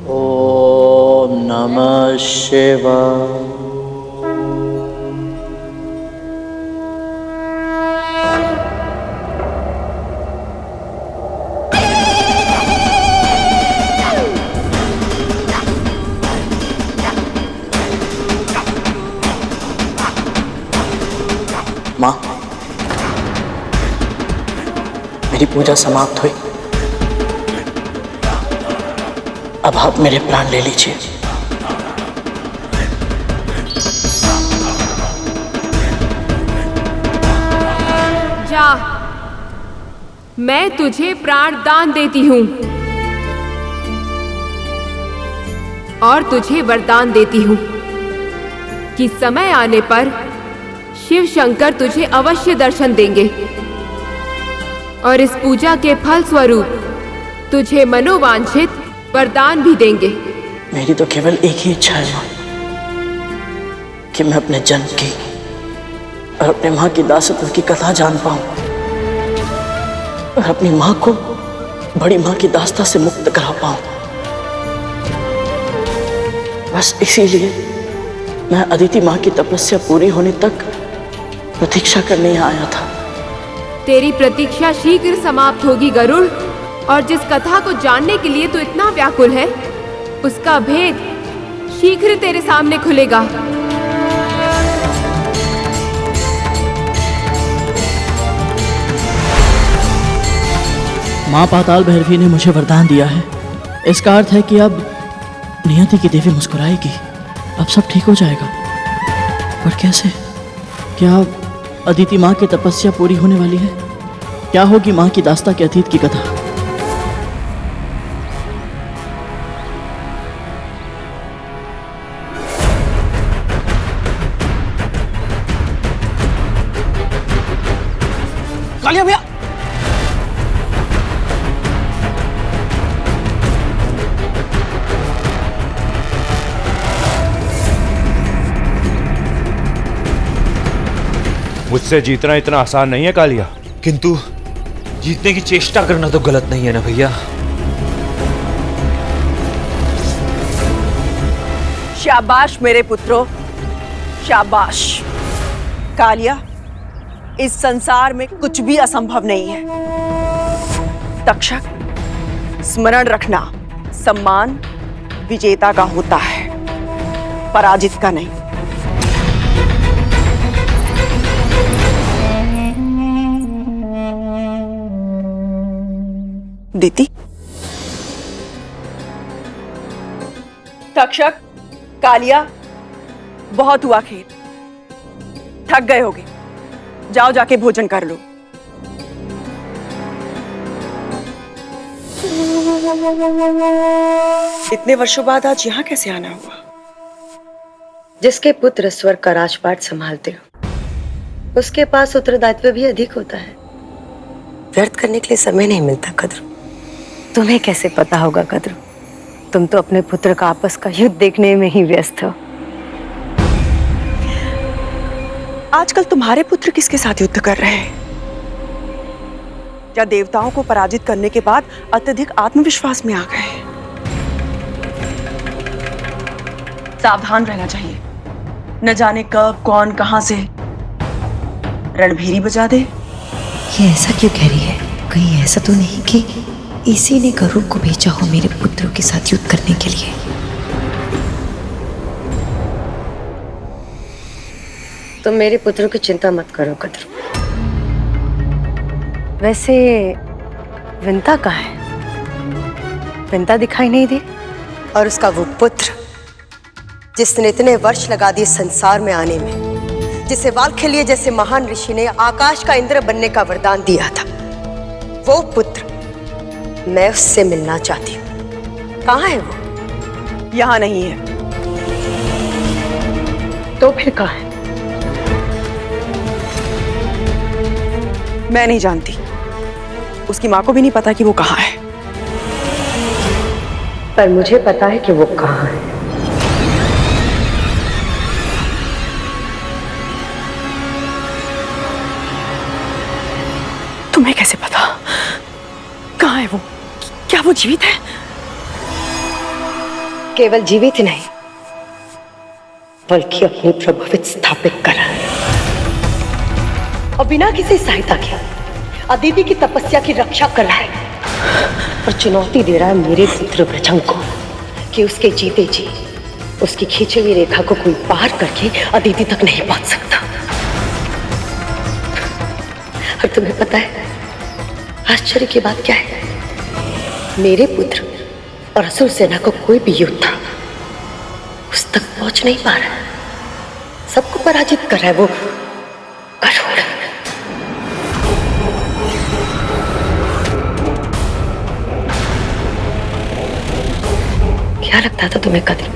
Speaker 2: ओम नमः शिवाय। माँ, मेरी पूजा समाप्त हुई, अब आप मेरे प्राण ले लीजिए।
Speaker 7: जा, मैं तुझे प्राण दान देती हूँ और तुझे वरदान देती हूँ कि समय आने पर शिव शंकर तुझे अवश्य दर्शन देंगे और इस पूजा के फल स्वरूप तुझे मनोवांछित वरदान भी देंगे।
Speaker 2: मेरी तो केवल एक ही इच्छा है माँ, कि मैं अपने जन्म की और अपने माँ की दासत्व की कथा जान पाऊं और अपनी माँ को बड़ी माँ की दास्ता से मुक्त करा पाऊं। बस इसीलिए मैं अदिति माँ की तपस्या पूरी होने तक प्रतीक्षा करने यहाँ आया था।
Speaker 7: तेरी प्रतीक्षा शीघ्र समाप्त होगी गरुड़, और जिस कथा को जानने के लिए तू इतना व्याकुल है उसका भेद शीघ्र तेरे सामने खुलेगा।
Speaker 2: माँ पाताल भैरवी ने मुझे वरदान दिया है। इसका अर्थ है कि अब नियति की देवी मुस्कुराएगी, अब सब ठीक हो जाएगा। पर कैसे? क्या अदिति माँ की तपस्या पूरी होने वाली है? क्या होगी माँ की दास्ता के अतीत की कथा?
Speaker 1: कालिया भैया,
Speaker 13: मुझसे जीतना इतना आसान नहीं है कालिया।
Speaker 15: किंतु जीतने की चेष्टा करना तो गलत नहीं है ना भैया।
Speaker 1: शाबाश मेरे पुत्रों, शाबाश। कालिया, इस संसार में कुछ भी असंभव नहीं है। तक्षक, स्मरण रखना, सम्मान विजेता का होता है, पराजित का नहीं। दीति, तक्षक, कालिया, बहुत हुआ खेल, थक गए होगे, जाओ जाके भोजन कर लो। इतने वर्षों बाद आज यहाँ कैसे आना हुआ?
Speaker 12: जिसके पुत्र स्वर्ग का राजपाट संभालते हो, उसके पास उत्तरदायित्व भी अधिक होता है। व्यर्थ करने के लिए समय नहीं मिलता कद्रू। तुम्हें कैसे पता होगा कद्रू? तुम तो अपने पुत्र का आपस का युद्ध देखने में ही व्यस्त हो।
Speaker 1: आजकल तुम्हारे पुत्र किसके साथ युद्ध कर रहे हैं? या देवताओं को पराजित करने के बाद अत्यधिक आत्मविश्वास में आ गए? सावधान रहना चाहिए, न जाने कब कौन कहां से रणभेरी बजा दे।
Speaker 16: ये ऐसा क्यों कह रही है? कहीं ऐसा तो नहीं कि इसी ने गरुड़ को भेजा हो मेरे पुत्रों के साथ युद्ध करने के लिए?
Speaker 12: तुम मेरे पुत्रों की चिंता मत करो कद्रू। वैसे विंता कहाँ है? विंता दिखाई नहीं दे।
Speaker 16: और उसका वो पुत्र जिसने इतने वर्ष लगा दिए संसार में आने में, जिसे वाल्खिल्य जैसे महान ऋषि ने आकाश का इंद्र बनने का वरदान दिया था, वो पुत्र, मैं उससे मिलना चाहती हूँ। कहाँ है वो?
Speaker 1: यहाँ नहीं है।
Speaker 12: तो फिर कहाँ है?
Speaker 1: मैं नहीं जानती, उसकी माँ को भी नहीं पता कि वो कहाँ है।
Speaker 12: पर मुझे पता है कि वो कहाँ है।
Speaker 1: तुम्हें कैसे पता? कहाँ है वो? क्या वो जीवित है?
Speaker 12: केवल जीवित नहीं, बल्कि अपनी प्रभुत्व स्थापित कर रहा है। और बिना किसी सहायता के अदिति की तपस्या की रक्षा कर रहा है और चुनौती दे रहा है मेरे पुत्र व्रजंग को कि उसके जीते जी उसकी खींची हुई रेखा को कोई पार करके अदिति तक नहीं पहुंच सकता। और तुम्हें पता है आश्चर्य की बात क्या है? मेरे पुत्र और असुर सेना को कोई भी योद्धा उस तक पहुंच नहीं पा रहा है। सबको पराजित कर रहा है वो गरुड़। क्या लगता था तुम्हें कद्रू?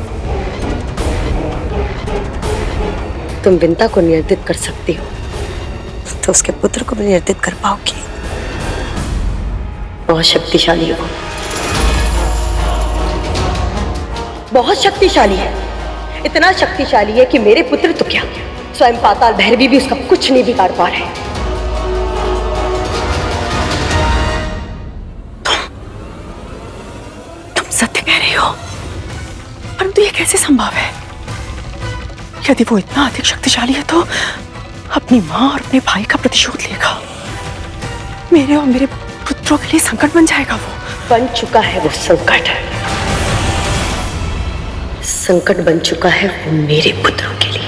Speaker 16: तुम विंता को नियंत्रित कर सकती हो तो उसके पुत्र को भी नियंत्रित कर पाओगी। बहुत शक्तिशाली है वो, बहुत शक्तिशाली है। इतना शक्तिशाली है कि मेरे पुत्र तो क्या, स्वयं पाताल भैरवी भी उसका कुछ नहीं बिगाड़ पा रहे।
Speaker 17: तुम सत्य कह रही हो, परंतु ये कैसे संभव है? यदि वो इतना अधिक शक्तिशाली है तो अपनी मां और अपने भाई का प्रतिशोध लेगा। मेरे और मेरे पुत्रों के लिए संकट बन जाएगा। वो
Speaker 16: बन चुका है, वो संकट बन चुका है वो मेरे पुत्रों के लिए।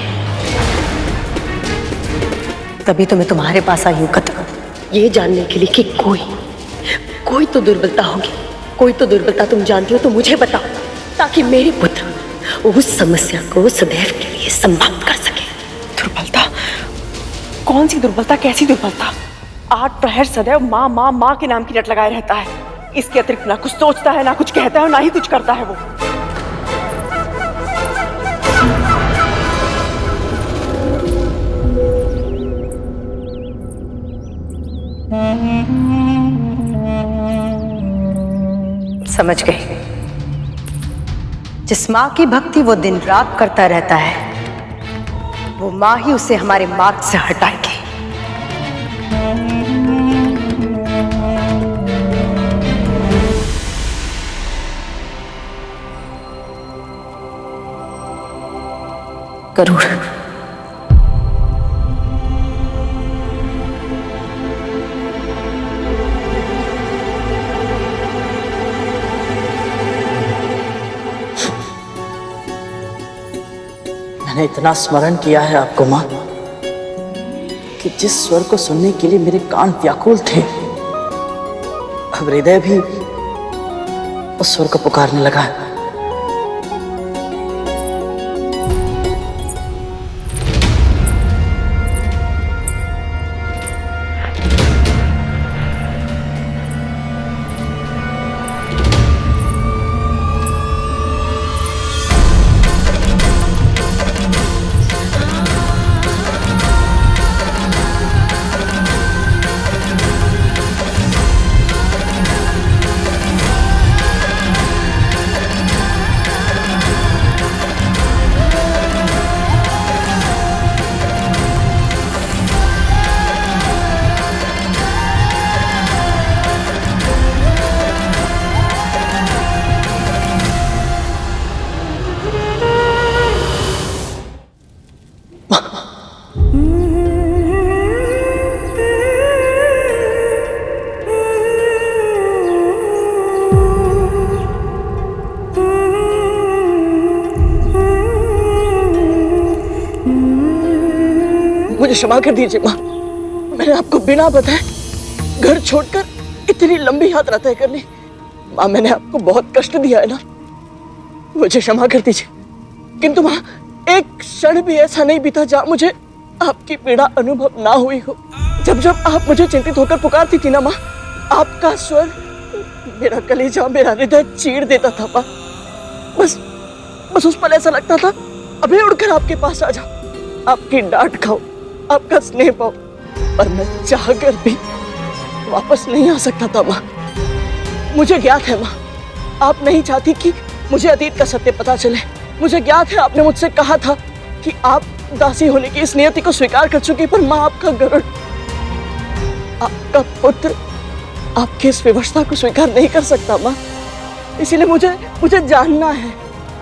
Speaker 16: तभी तो मैं तुम्हारे पास आई हूं कथा, ये जानने के लिए कि कोई तो दुर्बलता होगी, कोई तो दुर्बलता तुम जानती हो तो मुझे बताओ, ताकि मेरे पुत्र उस समस्या को सदैव के लिए समाप्त कर सके।
Speaker 17: दुर्बलता? कौन सी दुर्बलता, कैसी दुर्बलता? 8 प्रहर सदैव माँ माँ माँ के नाम की रट लगाए रहता है। इसके अतिरिक्त ना कुछ सोचता है, ना कुछ कहता है और ना ही कुछ करता है वो।
Speaker 16: समझ गई। जिस माँ की भक्ति वो दिन रात करता रहता है, वो माँ ही उसे हमारे मार्ग से हटाएगी। गरुड़,
Speaker 2: मैंने इतना स्मरण किया है आपको मां कि जिस स्वर को सुनने के लिए मेरे कान व्याकुल थे, अब हृदय भी उस स्वर को पुकारने लगा है। मुझे क्षमा कर दीजिए माँ, मैंने आपको बिना बताए घर छोड़कर इतनी लंबी यात्रा तय कर ली। माँ, मैंने आपको बहुत कष्ट दिया है ना, मुझे क्षमा कर दीजिए। किंतु माँ, एक क्षण भी ऐसा नहीं बीता जहाँ मुझे आपकी पीड़ा अनुभव ना हुई हो। जब जब आप मुझे चिंतित होकर पुकारती थी ना माँ, आपका स्वर मेरा कलेजा, मेरा हृदय चीर देता था माँ। बस उस पल ऐसा लगता था अभी उड़कर आपके पास आ जाओ, आपकी डांट खाओ, आपका स्नेह पाओ, पर मैं चाहकर भी वापस नहीं आ सकता था माँ। मुझे ज्ञात है माँ, आप नहीं चाहती कि मुझे अतीत का सत्य पता चले। मुझे ज्ञात है आपने मुझसे कहा था कि आप दासी होने की इस नियति को स्वीकार कर चुकी, पर माँ, आपका गरुड़, आपका पुत्र आपकी इस विवशता को स्वीकार नहीं कर सकता माँ। इसीलिए मुझे जानना है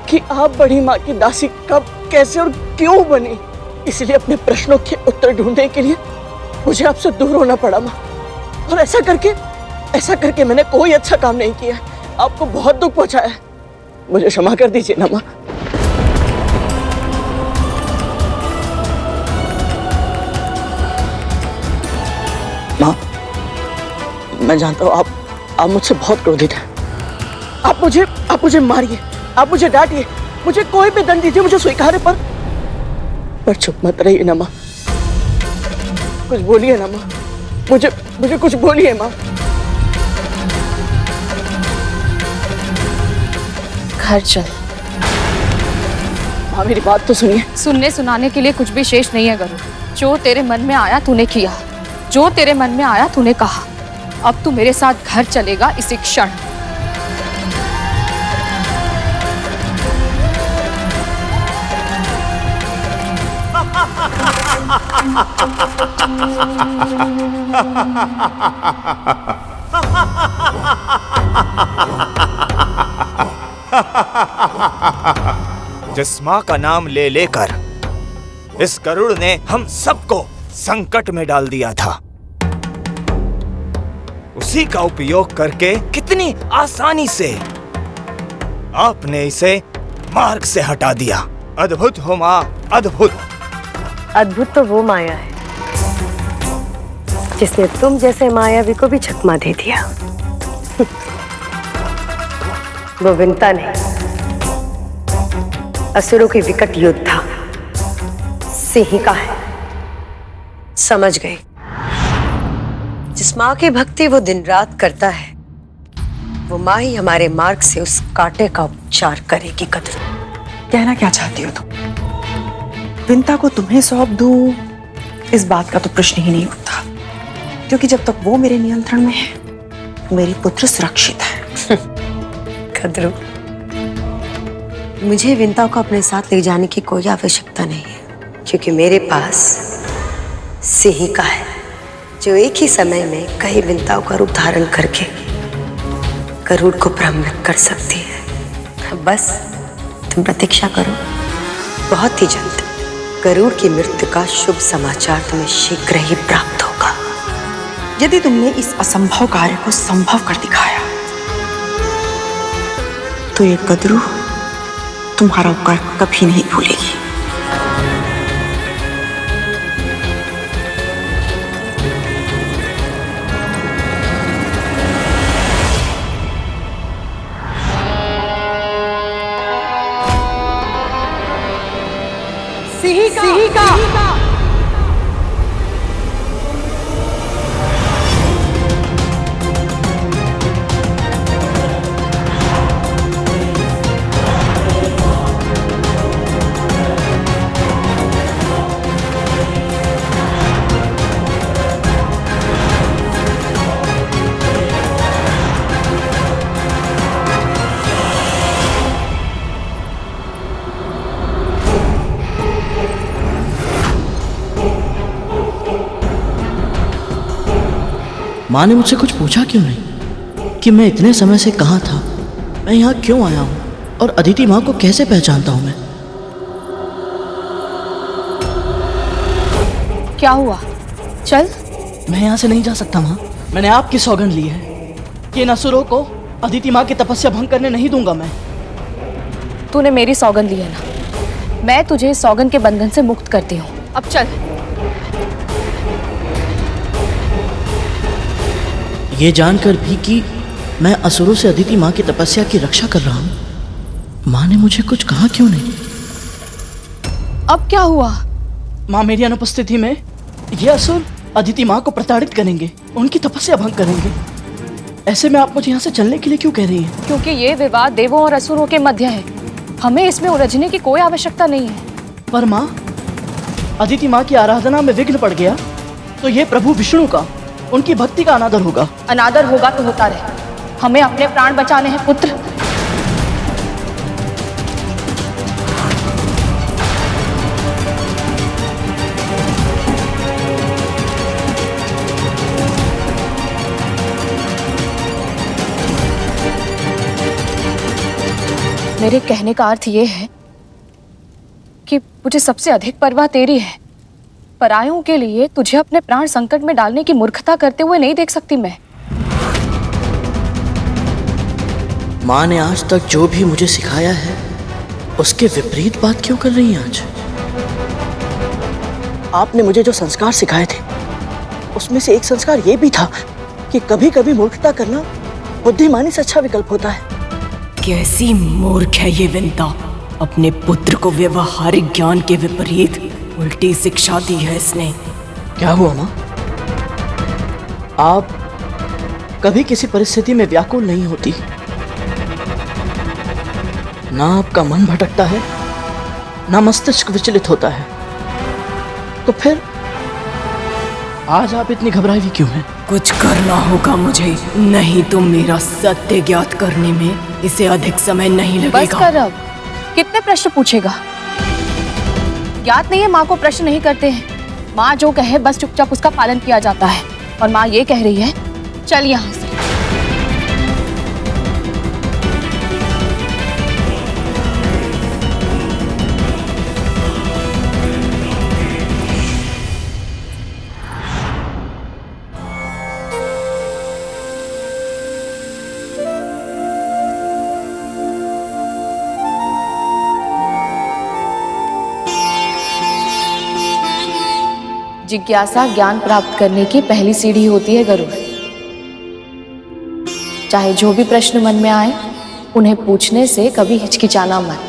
Speaker 2: कि आप बड़ी माँ की दासी कब, कैसे और क्यों बनी। इसलिए अपने प्रश्नों के उत्तर ढूंढने के लिए मुझे आपसे दूर होना पड़ा माँ। और ऐसा करके मैंने कोई अच्छा काम नहीं किया है, आपको बहुत दुख पहुंचाया है। मुझे क्षमा कर दीजिए ना माँ। माँ, मैं जानता हूँ आप मुझसे बहुत क्रोधित हैं। आप मुझे मारिए, आप मुझे डांटिए, मुझे कोई भी दंड दीजिए, मुझे स्वीकार है, पर चुप मत रहिए ना माँ। कुछ बोलिए ना माँ, मुझे कुछ बोलिए माँ।
Speaker 3: घर चल। माँ मेरी बात तो सुनिए। सुनने सुनाने के लिए कुछ भी शेष नहीं है गरुड़। जो तेरे मन में आया तूने किया, जो तेरे मन में आया तूने कहा। अब तू मेरे साथ घर चलेगा इसी क्षण।
Speaker 6: जिस माँ का नाम ले लेकर इस गरुड़ ने हम सबको संकट में डाल दिया था, उसी का उपयोग करके कितनी आसानी से आपने इसे मार्ग से हटा दिया। अद्भुत हो माँ, अद्भुत।
Speaker 12: अद्भुत तो वो माया है जिसने तुम जैसे मायावी को भी चकमा दे दिया। वो विंता नहीं, असुरों की विकट योद्धा सिंहिका है। समझ गए? जिस माँ की भक्ति वो दिन रात करता है, वो माँ ही हमारे मार्ग से उस कांटे का उपचार करेगी। कद्रू,
Speaker 17: कहना क्या चाहती हो तुम? विंता को तुम्हें सौंप दूं, इस बात का तो प्रश्न ही नहीं उठता, क्योंकि जब तक वो मेरे नियंत्रण में है, मेरी पुत्र सुरक्षित है।
Speaker 12: कद्रू, मुझे विंता को अपने साथ ले जाने की कोई आवश्यकता नहीं है, क्योंकि मेरे पास सिंहिका है, जो एक ही समय में कई विंताओं का रूप धारण करके गरुड़ को भ्रमित कर सकती है। बस तुम प्रतीक्षा करो, बहुत ही जल्द गरुड़ की मृत्यु का शुभ समाचार तुम्हें शीघ्र ही प्राप्त होगा।
Speaker 17: यदि तुमने इस असंभव कार्य को संभव कर दिखाया, तो ये गदरू तुम्हारा उपकार कभी नहीं भूलेगी।
Speaker 12: सिंहिका!
Speaker 2: माँ ने मुझसे कुछ पूछा क्यों नहीं कि मैं इतने समय से कहाँ था, मैं यहाँ क्यों आया हूँ, और अदिति माँ को कैसे पहचानता हूँ मैं?
Speaker 3: क्या हुआ? चल।
Speaker 2: मैं यहाँ से नहीं जा सकता माँ। मैंने आपकी सौगंध ली है कि इन असुरों को अदिति माँ की तपस्या भंग करने नहीं दूंगा मैं।
Speaker 3: तूने मेरी सौगंध ली है ना, मैं तुझे इस सौगंध के बंधन से मुक्त करती हूँ। अब चल।
Speaker 2: ये जानकर भी कि मैं असुरों से अदिति माँ की तपस्या की रक्षा कर रहा हूँ, माँ ने मुझे कुछ कहा क्यों नहीं?
Speaker 3: अब क्या हुआ?
Speaker 2: माँ, मेरी अनुपस्थिति में ये असुर अदिति माँ को प्रताड़ित करेंगे, उनकी तपस्या भंग करेंगे। ऐसे में आप मुझे यहाँ से चलने के लिए क्यों कह रही हैं?
Speaker 3: क्योंकि ये विवाद देवों और असुरों के मध्य है, हमें इसमें उलझने की कोई आवश्यकता नहीं है।
Speaker 2: पर माँ, अदिति माँ की आराधना में विघ्न पड़ गया तो ये प्रभु विष्णु का, उनकी भक्ति का अनादर होगा।
Speaker 3: अनादर होगा तो होता रहे, हमें अपने प्राण बचाने हैं पुत्र। मेरे कहने का अर्थ ये है कि मुझे सबसे अधिक परवाह तेरी है। परायों के लिए तुझे अपने प्राण संकट में डालने की मूर्खता करते हुए नहीं देख सकती मैं।
Speaker 2: माँ ने आज तक जो भी मुझे सिखाया है उसके विपरीत बात क्यों कर रही हैं आज? आपने मुझे जो संस्कार सिखाए थे उसमें से एक संस्कार ये भी था कि कभी कभी मूर्खता करना बुद्धिमानी से अच्छा विकल्प होता है।
Speaker 18: कैसी मूर्ख है ये विंता, अपने पुत्र को व्यवहारिक ज्ञान के विपरीत उल्टी शिक्षा दी है इसने।
Speaker 2: क्या हुआ माँ? आप कभी किसी परिस्थिति में व्याकुल नहीं होती, ना आपका मन भटकता है, ना मस्तिष्क विचलित होता है। तो फिर आज आप इतनी घबराई हुई क्यों हैं?
Speaker 18: कुछ करना होगा मुझे, नहीं तो मेरा सत्य ज्ञात करने में इसे अधिक समय नहीं लगेगा।
Speaker 3: बस कर अब, कितने प्रश्न पूछेगा? ज्ञात नहीं है माँ को प्रश्न नहीं करते हैं। माँ जो कहे बस चुपचाप उसका पालन किया जाता है। और माँ ये कह रही है चल यहाँ से। जिज्ञासा ज्ञान प्राप्त करने की पहली सीढ़ी होती है गरुड़। चाहे जो भी प्रश्न मन में आए उन्हें पूछने से कभी हिचकिचाना मत।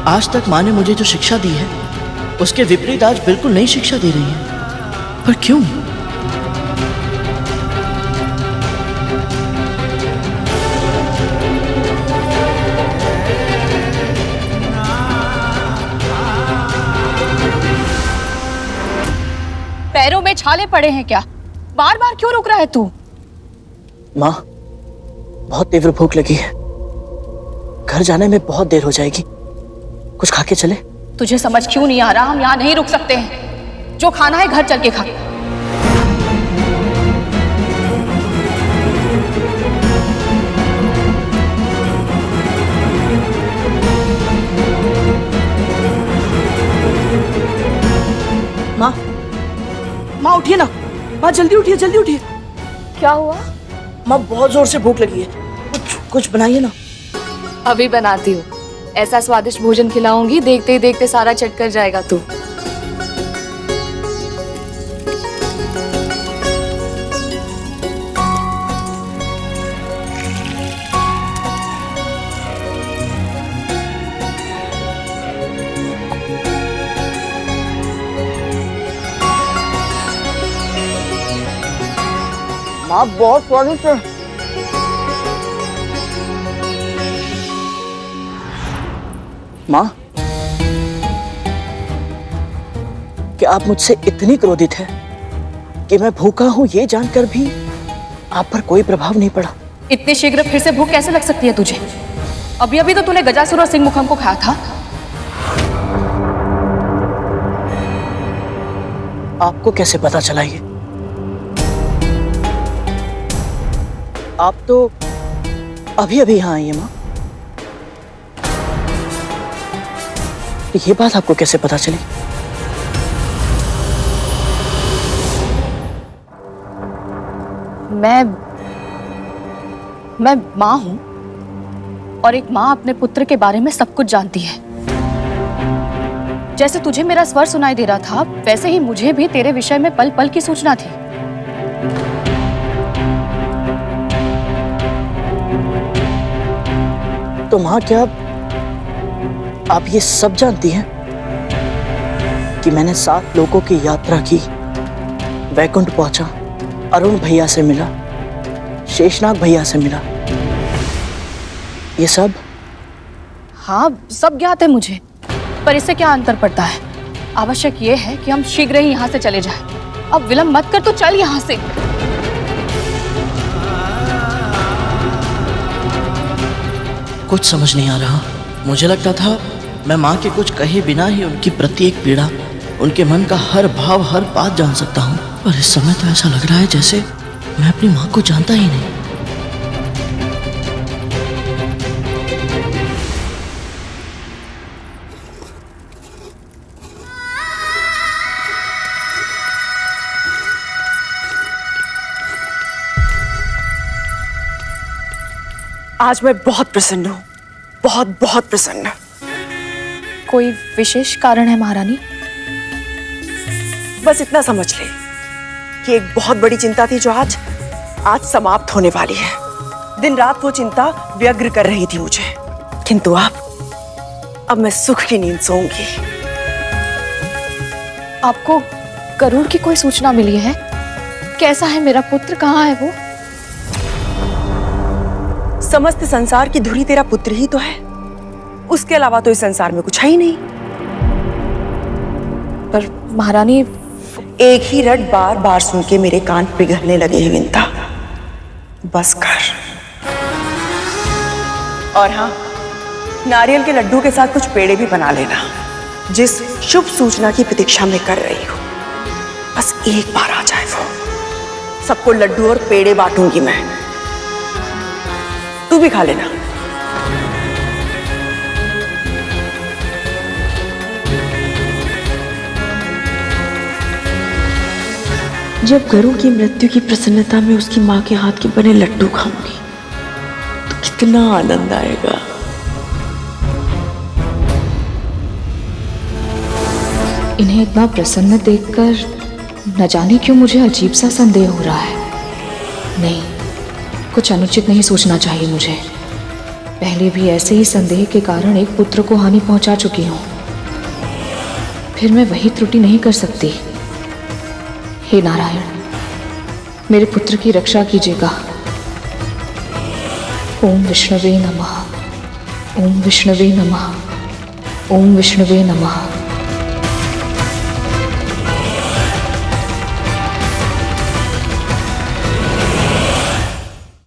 Speaker 2: आज तक माँ ने मुझे जो शिक्षा दी है उसके विपरीत आज बिल्कुल नई शिक्षा दे रही है। पर क्यों?
Speaker 3: पैरों में छाले पड़े हैं क्या? बार बार क्यों रुक रहा है तू?
Speaker 2: माँ, बहुत तीव्र भूख लगी है। घर जाने में बहुत देर हो जाएगी। कुछ खा के चले?
Speaker 3: तुझे समझ क्यों नहीं आ रहा? हम यहाँ नहीं रुक सकते हैं। जो खाना है घर चल के खा।
Speaker 2: माँ, माँ उठिए ना। माँ जल्दी उठिए, जल्दी उठिए।
Speaker 3: क्या हुआ?
Speaker 2: माँ बहुत जोर से भूख लगी है। कुछ बनाइए ना।
Speaker 3: अभी बनाती हूँ। ऐसा स्वादिष्ट भोजन खिलाऊंगी, देखते ही देखते सारा चट कर जाएगा तू।
Speaker 2: माँ बहुत स्वादिष्ट है। माँ, क्या आप मुझसे इतनी क्रोधित हैं कि मैं भूखा हूं ये जानकर भी आप पर कोई प्रभाव नहीं पड़ा?
Speaker 3: इतने शीघ्र फिर से भूख कैसे लग सकती है तुझे? अभी अभी तो तूने गजासुर और सिंह मुखम को खाया था।
Speaker 2: आपको कैसे पता चला ये? आप तो अभी अभी यहाँ आई है माँ। ये बात आपको कैसे पता चली?
Speaker 3: मैं माँ हूं और एक माँ अपने पुत्र के बारे में सब कुछ जानती है। जैसे तुझे मेरा स्वर सुनाई दे रहा था, वैसे ही मुझे भी तेरे विषय में पल पल की सूचना थी।
Speaker 2: तो माँ, क्या आप ये सब जानती हैं कि मैंने 7 लोगों की यात्रा की, वैकुंठ पहुंचा, अरुण भैया से मिला, शेषनाग भैया से मिला, ये सब?
Speaker 3: हाँ, सब ज्ञात है मुझे, पर इससे क्या अंतर पड़ता है? आवश्यक ये है कि हम शीघ्र ही यहाँ से चले जाएं। अब विलंब मत कर, तो चल यहाँ से।
Speaker 2: कुछ समझ नहीं आ रहा। मुझे लगता था मैं माँ के कुछ कहे बिना ही उनकी प्रत्येक पीड़ा, उनके मन का हर भाव, हर बात जान सकता हूँ। पर इस समय तो ऐसा लग रहा है जैसे मैं अपनी माँ को जानता ही नहीं।
Speaker 17: आज मैं बहुत प्रसन्न हूँ, बहुत बहुत प्रसन्न।
Speaker 3: कोई विशेष कारण है महारानी?
Speaker 17: बस इतना समझ ले कि एक बहुत बड़ी चिंता थी जो आज समाप्त होने वाली है। दिन रात वो चिंता व्यग्र कर रही थी मुझे, किंतु अब मैं सुख की नींद सोऊंगी।
Speaker 3: आपको गरुड़ की कोई सूचना मिली है? कैसा है मेरा पुत्र, कहाँ है वो?
Speaker 17: समस्त संसार की धुरी तेरा पुत्र ही तो है, उसके अलावा तो इस संसार में कुछ है ही नहीं।
Speaker 3: पर महारानी,
Speaker 17: एक ही रट बार बार सुन के मेरे कान पिघलने लगे हैं विंता, बस कर। और हाँ, नारियल के लड्डू के साथ कुछ पेड़े भी बना लेना, जिस शुभ सूचना की प्रतीक्षा में कर रही हूँ। बस एक बार आ जाए वो, सबको लड्डू और पेड़े बांटूंगी मैं, तू भी खा लेना। जब गरु की मृत्यु की प्रसन्नता में उसकी माँ के हाथ के बने लड्डू खाऊंगी तो कितना आनंद आएगा।
Speaker 3: इन्हें इतना प्रसन्न देखकर न जाने क्यों मुझे अजीब सा संदेह हो रहा है। नहीं, कुछ अनुचित नहीं सोचना चाहिए मुझे। पहले भी ऐसे ही संदेह के कारण एक पुत्र को हानि पहुंचा चुकी हूं, फिर मैं वही त्रुटि नहीं कर सकती। हे नारायण, मेरे पुत्र की रक्षा कीजिएगा। ओम विष्णवे नमः, ओम विष्णवे नमः, ओम विष्णवे नमः।